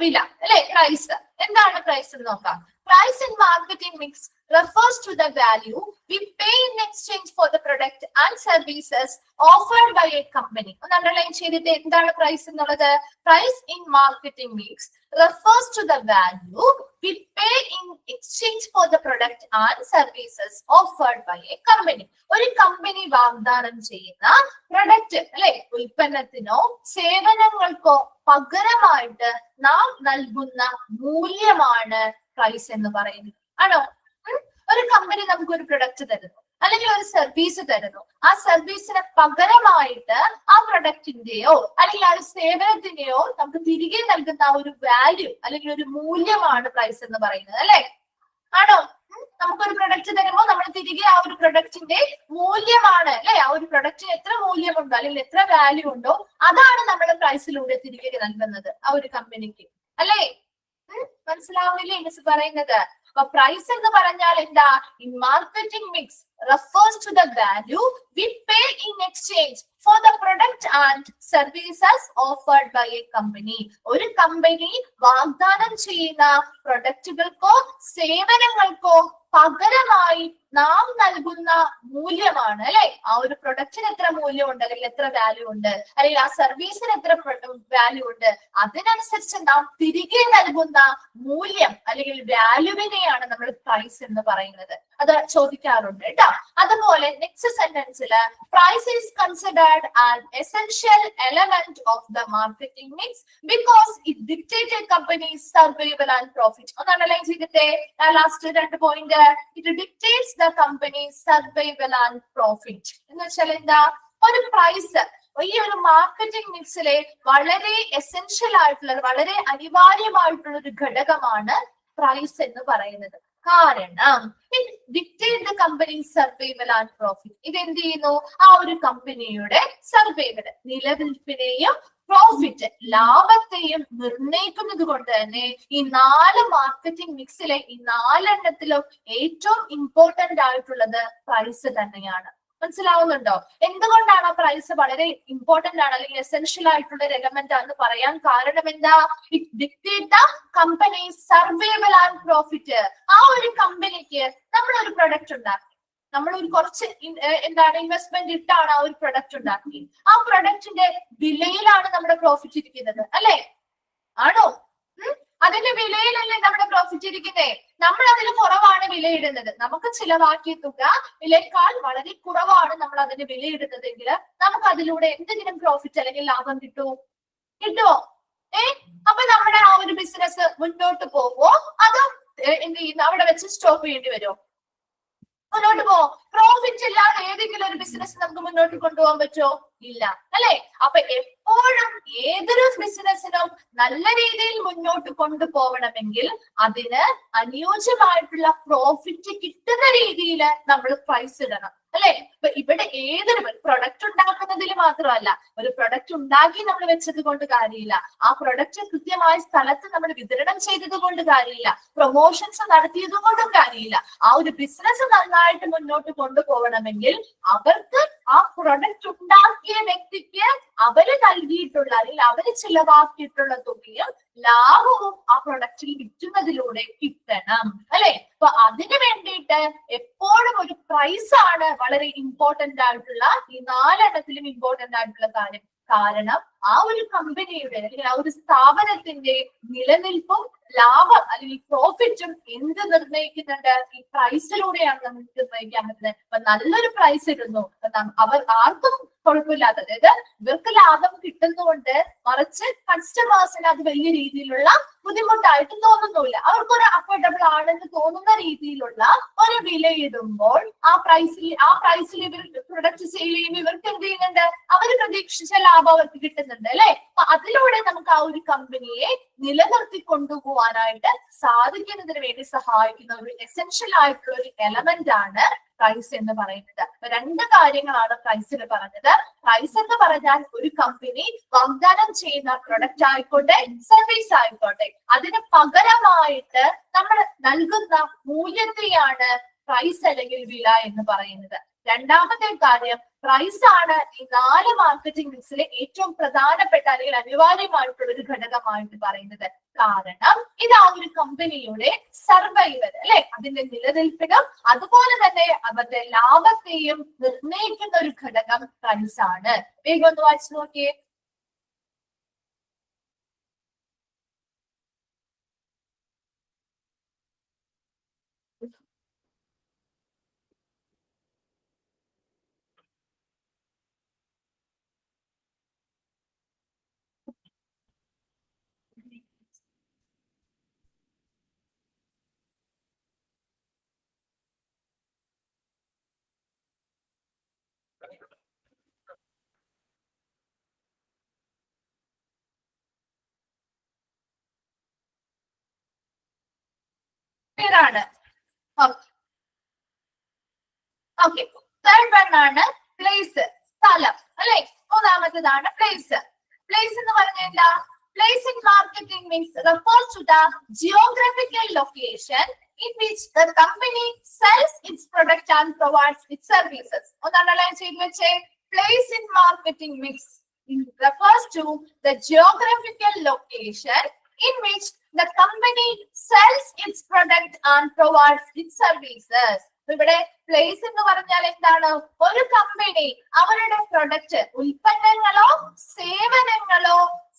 വില അല്ലെ. പ്രൈസ് എന്താണ് പ്രൈസ് എന്ന് നോക്കാം. Price in marketing mix refers to the value we pay in exchange for the product and services offered by a company. ഒന്ന് അണ്ടർലൈൻ ചെയ്തിട്ട് എന്താണ് പ്രൈസ് എന്നുള്ളത്. Price in marketing mix refers to the value we pay in exchange for the product and services offered by a company. ഒരു company വാഗ്ദാനം ചെയ്യുന്ന product അല്ലെ, ഉൽപ്പന്നത്തിനോ സേവനങ്ങൾക്കോ പകരമായിട്ട് നാം നൽകുന്ന മൂല്യമാണ് പ്രൈസ് എന്ന് പറയുന്നത്. ആണോ? ഒരു കമ്പനി നമുക്ക് ഒരു പ്രൊഡക്റ്റ് തരുന്നു അല്ലെങ്കിൽ ഒരു സർവീസ് തരുന്നു. ആ സർവീസിന് പകരമായിട്ട് ആ പ്രൊഡക്റ്റിന്റെയോ അല്ലെങ്കിൽ ആ ഒരു സേവനത്തിന്റെയോ നമുക്ക് തിരികെ നൽകുന്ന ആ ഒരു വാല്യൂ അല്ലെങ്കിൽ ഒരു മൂല്യമാണ് പ്രൈസ് എന്ന് പറയുന്നത് അല്ലെ. ആണോ? നമുക്കൊരു പ്രൊഡക്റ്റ് തരുമ്പോൾ നമ്മൾ തിരികെ ആ ഒരു പ്രൊഡക്റ്റിന്റെ മൂല്യമാണ് അല്ലെ, ആ ഒരു പ്രൊഡക്റ്റിന് എത്ര മൂല്യമുണ്ടോ അല്ലെങ്കിൽ എത്ര വാല്യൂ ഉണ്ടോ അതാണ് നമ്മൾ പ്രൈസിലൂടെ തിരികെ നൽകുന്നത് ആ ഒരു കമ്പനിക്ക് അല്ലെ. മനസ്സിലാവുന്നില്ലേ മിസ് പറയുന്നത്? അപ്പൊ പ്രൈസ് എന്ന് പറഞ്ഞാൽ എന്താ? In marketing mix refers to the value we pay in exchange for the product and services offered by a company. ഒരു കമ്പനി വാഗ്ദാനം ചെയ്യുന്ന പ്രൊഡക്റ്റുകൾക്കോ സേവനങ്ങൾക്കോ പകരമായി നാം നൽകുന്ന മൂല്യമാണ് അല്ലെ. ആ ഒരു പ്രൊഡക്റ്റിന് എത്ര മൂല്യമുണ്ട് അല്ലെങ്കിൽ എത്ര വാല്യൂ ഉണ്ട് അല്ലെങ്കിൽ ആ സർവീസിന് എത്ര വാല്യൂ ഉണ്ട് അതിനനുസരിച്ച് നാം തിരികെ നൽകുന്ന മൂല്യം അല്ലെങ്കിൽ വാല്യൂവിനെയാണ് നമ്മൾ പ്രൈസ് എന്ന് പറയുന്നത്. അത് ചോദിക്കാറുണ്ട് കേട്ടോ. അതുപോലെ നെക്സ്റ്റ് സെന്റൻസില് price is considered an essential element of the marketing mix because it dictate a company's survival and profit. ഒന്ന് അണ്ടർലൈൻ ചെയ്തിട്ടേ ലാസ്റ്റ് രണ്ട് point. It dictates the company's survival and profit എന്ന് വെച്ചാൽ എന്താ? ഒരു പ്രൈസ് ഈ ഒരു മാർക്കറ്റിംഗ് മിക്സിലെ വളരെ എസെൻഷ്യൽ ആയിട്ടുള്ള വളരെ അനിവാര്യമായിട്ടുള്ള ഒരു ഘടകമാണ് പ്രൈസ് എന്ന് പറയുന്നത്. കാരണം dictate the company survival and profit. ഇത് എന്ത് ചെയ്യുന്നു? ആ ഒരു കമ്പനിയുടെ സർവൈവൽ, നിലനിൽപ്പിനെയും പ്രോഫിറ്റ് ലാഭത്തെയും നിർണ്ണയിക്കുന്നത് കൊണ്ട് തന്നെ ഈ 4 മാർക്കറ്റിംഗ് മിക്സിലെ ഈ 4 എണ്ണത്തിലും ഏറ്റവും ഇമ്പോർട്ടന്റ് ആയിട്ടുള്ളത് പ്രൈസ് തന്നെയാണ്. മനസ്സിലാവുന്നുണ്ടോ? എന്തുകൊണ്ടാണ് ആ പ്രൈസ് വളരെ ഇമ്പോർട്ടന്റ് ആണ് അല്ലെങ്കിൽ എസെൻഷ്യൽ ആയിട്ടുള്ള ഒരു എലമെന്റ് ആണെന്ന് പറയാൻ കാരണം എന്താ? It dictate the company survival and profit. ആ ഒരു കമ്പനിക്ക് നമ്മൾ ഒരു പ്രൊഡക്റ്റ് ഉണ്ടാക്കി, നമ്മൾ ഒരു കുറച്ച് എന്താണ് ഇൻവെസ്റ്റ്മെന്റ് ഇട്ടാണ് ആ ഒരു പ്രൊഡക്റ്റ് ഉണ്ടാക്കി. ആ പ്രൊഡക്റ്റിന്റെ വിലയിലാണ് നമ്മുടെ പ്രോഫിറ്റ് ഇരിക്കുന്നത് അല്ലെ. ആണോ? അതിന്റെ വിലയിലല്ലേ നമ്മുടെ പ്രോഫിറ്റ് ഇരിക്കുന്നേ. നമ്മൾ അതിന് കുറവാണ് വിലയിടുന്നത്. നമുക്ക് ചിലവാക്കിയ തുക വിലയേക്കാൾ വളരെ കുറവാണ് നമ്മൾ അതിന് വിലയിടുന്നതെങ്കിൽ നമുക്ക് അതിലൂടെ എന്തെങ്കിലും പ്രോഫിറ്റ് അല്ലെങ്കിൽ ലാഭം കിട്ടുമോ? അപ്പൊ നമ്മുടെ ആ ഒരു ബിസിനസ് മുന്നോട്ട് പോകുമോ അതോ എന്ത് ചെയ്യുന്നു അവിടെ വെച്ച് സ്റ്റോപ്പ് ചെയ്യേണ്ടി വരുമോ? മുന്നോട്ട് പോവും. പ്രോഫിറ്റ് ഇല്ലാതെ ഏതെങ്കിലും ഒരു ബിസിനസ് നമുക്ക് മുന്നോട്ട് കൊണ്ടുപോകാൻ പറ്റുമോ? ഇല്ല അല്ലെ. അപ്പൊ എപ്പോഴും ഏതൊരു ബിസിനസിനും നല്ല രീതിയിൽ മുന്നോട്ട് കൊണ്ടുപോകണമെങ്കിൽ അതിന് അനുയോജ്യമായിട്ടുള്ള പ്രോഫിറ്റ് കിട്ടുന്ന രീതിയിൽ നമ്മൾ പ്രൈസ് ഇടണം അല്ലെ. ഇപ്പൊ ഇവിടെ ഏതൊരു പ്രൊഡക്റ്റ് ഉണ്ടാക്കുന്നതിൽ മാത്രമല്ല, ഒരു പ്രൊഡക്റ്റ് ഉണ്ടാക്കി നമ്മൾ വെച്ചത് കൊണ്ട് കാര്യമില്ല, ആ പ്രൊഡക്റ്റ് കൃത്യമായ സ്ഥലത്ത് നമ്മൾ വിതരണം ചെയ്തത് കൊണ്ട് കാര്യമില്ല, പ്രൊമോഷൻസ് നടത്തിയത് കൊണ്ടും കാര്യമില്ല. ആ ഒരു ബിസിനസ് നന്നായിട്ട് മുന്നോട്ട് കൊണ്ടുപോകണമെങ്കിൽ അവർക്ക് ആ പ്രൊഡക്റ്റ് ഉണ്ടാക്കിയ വ്യക്തിക്ക് അവര് നൽകിയിട്ടുള്ള അല്ലെങ്കിൽ അവര് ചിലവാക്കിയിട്ടുള്ള തുകയും ലാഭവും ആ പ്രൊഡക്റ്റിൽ വിൽക്കുന്നതിലൂടെ കിട്ടണം അല്ലെ. അപ്പൊ അതിന് വേണ്ടിയിട്ട് എപ്പോഴും ഒരു പ്രൈസ് ആണ് വളരെ ഇമ്പോർട്ടന്റ് ആയിട്ടുള്ള ഈ 4 എണ്ണത്തിലും ഇമ്പോർട്ടന്റ് ആയിട്ടുള്ള കാര്യം. കാരണം ആ ഒരു കമ്പനിയുടെ അല്ലെങ്കിൽ ആ ഒരു സ്ഥാപനത്തിന്റെ നിലനിൽപ്പും ലാഭം അല്ലെങ്കിൽ പ്രോഫിറ്റും എന്ത് നിർണ്ണയിക്കുന്നുണ്ട്? ഈ പ്രൈസിലൂടെയാണ് നമുക്ക് നിർണ്ണയിക്കാൻ പറ്റുന്നത്. അപ്പൊ നല്ലൊരു പ്രൈസ് ഇടുന്നു, അവർ ആർക്കും കുഴപ്പമില്ലാത്ത, അതായത് ഇവർക്ക് ലാഭം കിട്ടുന്നതുകൊണ്ട് മറിച്ച് കസ്റ്റമേഴ്സിന് അത് വലിയ രീതിയിലുള്ള ബുദ്ധിമുട്ടായിട്ട് തോന്നുന്നില്ല. അവർക്കൊരു അഫോർഡബിൾ ആണെന്ന് തോന്നുന്ന രീതിയിലുള്ള ഒരു വില ഇടുമ്പോൾ ആ പ്രൈസിൽ ഇവർ പ്രൊഡക്റ്റ് സെയിൽ ചെയ്യുമ്പോൾ ഇവർക്ക് എന്ത് ചെയ്യുന്നുണ്ട്? അവർ പ്രതീക്ഷിച്ച ലാഭം അവർക്ക് കിട്ടുന്നുണ്ട് അല്ലെ? അപ്പൊ അതിലൂടെ നമുക്ക് ആ ഒരു കമ്പനിയെ നിലനിർത്തി കൊണ്ടുപോകാനായിട്ട് സാധിക്കുന്നതിന് വേണ്ടി സഹായിക്കുന്ന ഒരു എസെൻഷ്യൽ ആയിട്ടുള്ള ഒരു എലമെന്റ് ആണ് പ്രൈസ് എന്ന് പറയുന്നത്. അപ്പൊ രണ്ട് കാര്യങ്ങളാണ് പ്രൈസിൽ പറഞ്ഞത്. പ്രൈസ് എന്ന് പറഞ്ഞാൽ ഒരു കമ്പനി വാഗ്ദാനം ചെയ്യുന്ന പ്രൊഡക്റ്റ് ആയിക്കോട്ടെ സർവീസ് ആയിക്കോട്ടെ അതിന് പകരമായിട്ട് നമ്മൾ നൽകുന്ന മൂല്യത്തെയാണ് പ്രൈസ് അല്ലെങ്കിൽ വില എന്ന് പറയുന്നത്. രണ്ടാമത്തെ കാര്യം, പ്രൈസ് ആണ് ഈ 4 മാർക്കറ്റിംഗ് മിക്സിലെ ഏറ്റവും പ്രധാനപ്പെട്ട അല്ലെങ്കിൽ അനിവാര്യമായിട്ടുള്ള ഒരു ഘടകമായിട്ട് പറയുന്നത്. കാരണം ഇത് ആ ഒരു കമ്പനിയുടെ സർവൈവൽ അല്ലെ, അതിന്റെ നിലനിൽപ്പിനും അതുപോലെ തന്നെ അവരുടെ ലാഭത്തെയും നിർണ്ണയിക്കുന്ന ഒരു ഘടകം പ്രൈസ് ആണ്. വേഗം ഒന്ന് വായിച്ചു നോക്കിയേ. ാണ് ഓക്കെ. തേർഡ് വൺ ആണ് പ്ലേസ്, സ്ഥലം അല്ലെ. മൂന്നാമത്തേതാണ് പ്ലേസ്. പ്ലേസ് എന്ന് പറഞ്ഞാൽ എന്താ? Place in marketing means refers to the geographical location in which the company sells its product and provides its services. ഒന്ന് അണ്ടർലൈൻ ചെയ്ത് വെച്ചേ. Place in marketing mix refers to the geographical location in which the company sells its product and provides its services. ഇവിടെ place എന്ന് പറഞ്ഞാൽ എന്താണ്? ഒരു company അവരുടെ product, ഉൽപ്പന്നങ്ങളോ സേവനങ്ങളോ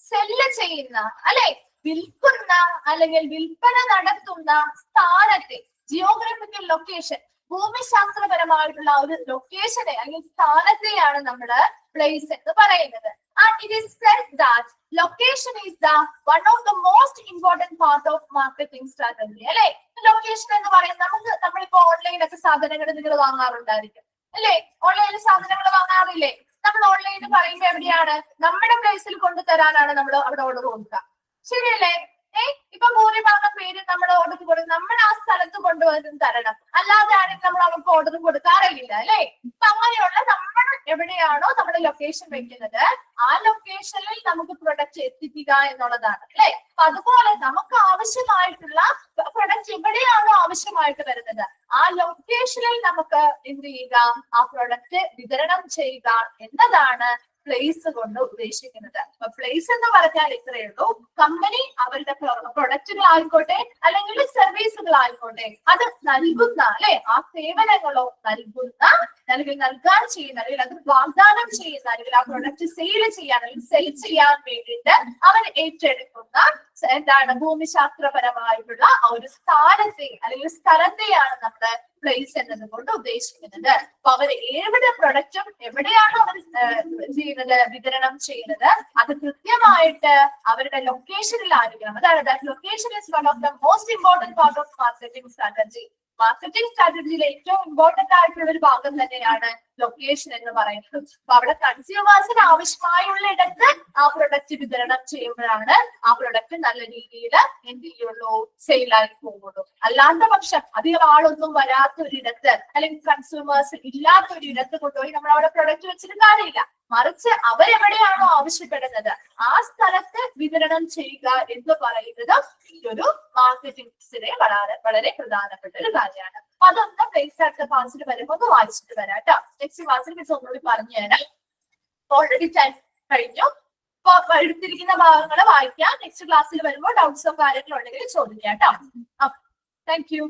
cell ചെയ്യുന്ന അല്ലെ വിൽക്കുന്ന അല്ലെങ്കിൽ വിൽപ്പന നടത്തുന്ന സ്ഥാനത്തെ, ജിയോഗ്രഫിക്കൽ ലൊക്കേഷൻ, ഭൂമിശാസ്ത്രപരമായിട്ടുള്ള ഒരു ലൊക്കേഷനെ അല്ലെങ്കിൽ സ്ഥാനത്തെയാണ് നമ്മൾ പ്ലേസ് എന്ന് പറയുന്നത്. And it is said that location is the one of the most important part of marketing strategy. അല്ലെ, ലൊക്കേഷൻ എന്ന് പറയുന്നത് നമ്മളിപ്പോ ഓൺലൈനൊക്കെ സാധനങ്ങൾ നിങ്ങൾ വാങ്ങാറുണ്ടായിരിക്കും അല്ലെ? ഓൺലൈനിൽ സാധനങ്ങൾ വാങ്ങാറില്ലേ? നമ്മൾ ഓൺലൈനിൽ പറയുമ്പോൾ എവിടെയാണ്? നമ്മുടെ പ്ലേസിൽ കൊണ്ടുതരാനാണ് നമ്മൾ അവിടെ ഓർഡർ കൊടുക്കുക, ശരിയല്ലേ? ഇപ്പൊ ഭൂരിഭാഗം പേര് നമ്മൾ ഓർഡർ കൊടുക്കും, നമ്മൾ ആ സ്ഥലത്ത് കൊണ്ടുവന്ന് തരണം, അല്ലാതെ ആണെങ്കിൽ നമ്മൾ അവർക്ക് ഓർഡർ കൊടുക്കാറില്ല അല്ലെ? അപ്പൊ അങ്ങനെയുള്ള നമ്മൾ എവിടെയാണോ നമ്മുടെ ലൊക്കേഷൻ വെക്കുന്നത് ആ ലൊക്കേഷനിൽ നമുക്ക് പ്രൊഡക്റ്റ് എത്തിക്കുക എന്നുള്ളതാണ് അല്ലെ? അപ്പൊ അതുപോലെ നമുക്ക് ആവശ്യമായിട്ടുള്ള പ്രൊഡക്റ്റ് എവിടെയാണോ ആവശ്യമായിട്ട് വരുന്നത് ആ ലൊക്കേഷനിൽ നമുക്ക് എന്ത് ചെയ്യുക? ആ പ്രൊഡക്റ്റ് വിതരണം ചെയ്യുക എന്നതാണ് പ്ലേസ് കൊണ്ട് ഉദ്ദേശിക്കുന്നത്. അപ്പൊ പ്ലേസ് എന്ന് പറഞ്ഞാൽ ഇത്രയേ ഉള്ളൂ. കമ്പനി അവരുടെ പ്രൊഡക്റ്റുകളായിക്കോട്ടെ അല്ലെങ്കിൽ സർവീസുകളായിക്കോട്ടെ അത് നൽകുന്ന അല്ലെ, ആ സേവനങ്ങളോ നൽകാൻ ചെയ്യുന്ന അല്ലെങ്കിൽ അത് വാഗ്ദാനം ചെയ്യുന്ന അല്ലെങ്കിൽ ആ പ്രൊഡക്റ്റ് സെയിൽ ചെയ്യാൻ അല്ലെങ്കിൽ സെൽ ചെയ്യാൻ വേണ്ടിയിട്ട് അവർ ഏറ്റെടുക്കുന്ന എന്താണ്? ഭൂമിശാസ്ത്രപരമായിട്ടുള്ള ആ ഒരു സ്ഥാനത്തെ അല്ലെങ്കിൽ സ്ഥലത്തെയാണ് നമ്മുടെ പ്ലേസ് എന്നത് കൊണ്ട് ഉദ്ദേശിക്കുന്നത്. അപ്പൊ അവർ എവിടെ പ്രൊഡക്റ്റും എവിടെയാണോ അവർ ചെയ്യുന്നത്, വിതരണം ചെയ്യുന്നത്, അത് കൃത്യമായിട്ട് അവരുടെ ലൊക്കേഷനിലായിരിക്കണം. അതാണ് location is one of the most important part of marketing strategy. Marketing സ്ട്രാറ്റജിയിലെ ഏറ്റവും ഇമ്പോർട്ടന്റ് ആയിട്ടുള്ള ഒരു ഭാഗം തന്നെയാണ് ലൊക്കേഷൻ എന്ന് പറയുന്നത്. അപ്പൊ അവിടെ കൺസ്യൂമേഴ്സിന് ആവശ്യമായുള്ള ഇടത്ത് ആ പ്രൊഡക്റ്റ് വിതരണം ചെയ്യുമ്പോഴാണ് ആ പ്രൊഡക്റ്റ് നല്ല രീതിയിൽ എന്ത് ചെയ്യുള്ളൂ? സെയിലായി പോകുള്ളൂ. അല്ലാത്ത പക്ഷം അധികം ആളൊന്നും വരാത്തൊരിടത്ത് അല്ലെങ്കിൽ കൺസ്യൂമേഴ്സ് ഇല്ലാത്തൊരിടത്ത് കൊണ്ടുപോയി നമ്മൾ അവിടെ പ്രൊഡക്റ്റ് വെച്ചിട്ട് കാര്യമില്ല. മറിച്ച് അവരെവിടെയാണോ ആവശ്യപ്പെടുന്നത് ആ സ്ഥലത്ത് വിതരണം ചെയ്യുക എന്ന് പറയുന്നത് ഈ ഒരു മാർക്കറ്റിംഗ്സിനെ വളരെ പ്രധാനപ്പെട്ട ഒരു കാര്യമാണ്. അപ്പൊ അതൊന്ന് പ്ലേസ് അടുത്ത ക്ലാസ്സിൽ വരുമ്പോൾ ഒന്ന് വായിച്ചിട്ട് വരാം കേട്ടോ. നെക്സ്റ്റ് ക്ലാസ്സിൽ മിസ് ഒന്നുകൂടി പറഞ്ഞു തരാം. ഓൾറെഡി ടൈം കഴിഞ്ഞു. അപ്പൊ എടുത്തിരിക്കുന്ന ഭാഗങ്ങൾ വായിക്കാം. നെക്സ്റ്റ് ക്ലാസ്സിൽ വരുമ്പോൾ ഡൗട്ട്സോ കാര്യങ്ങളോ ഉണ്ടെങ്കിൽ ചോദിക്കാം കേട്ടോ. Thank you.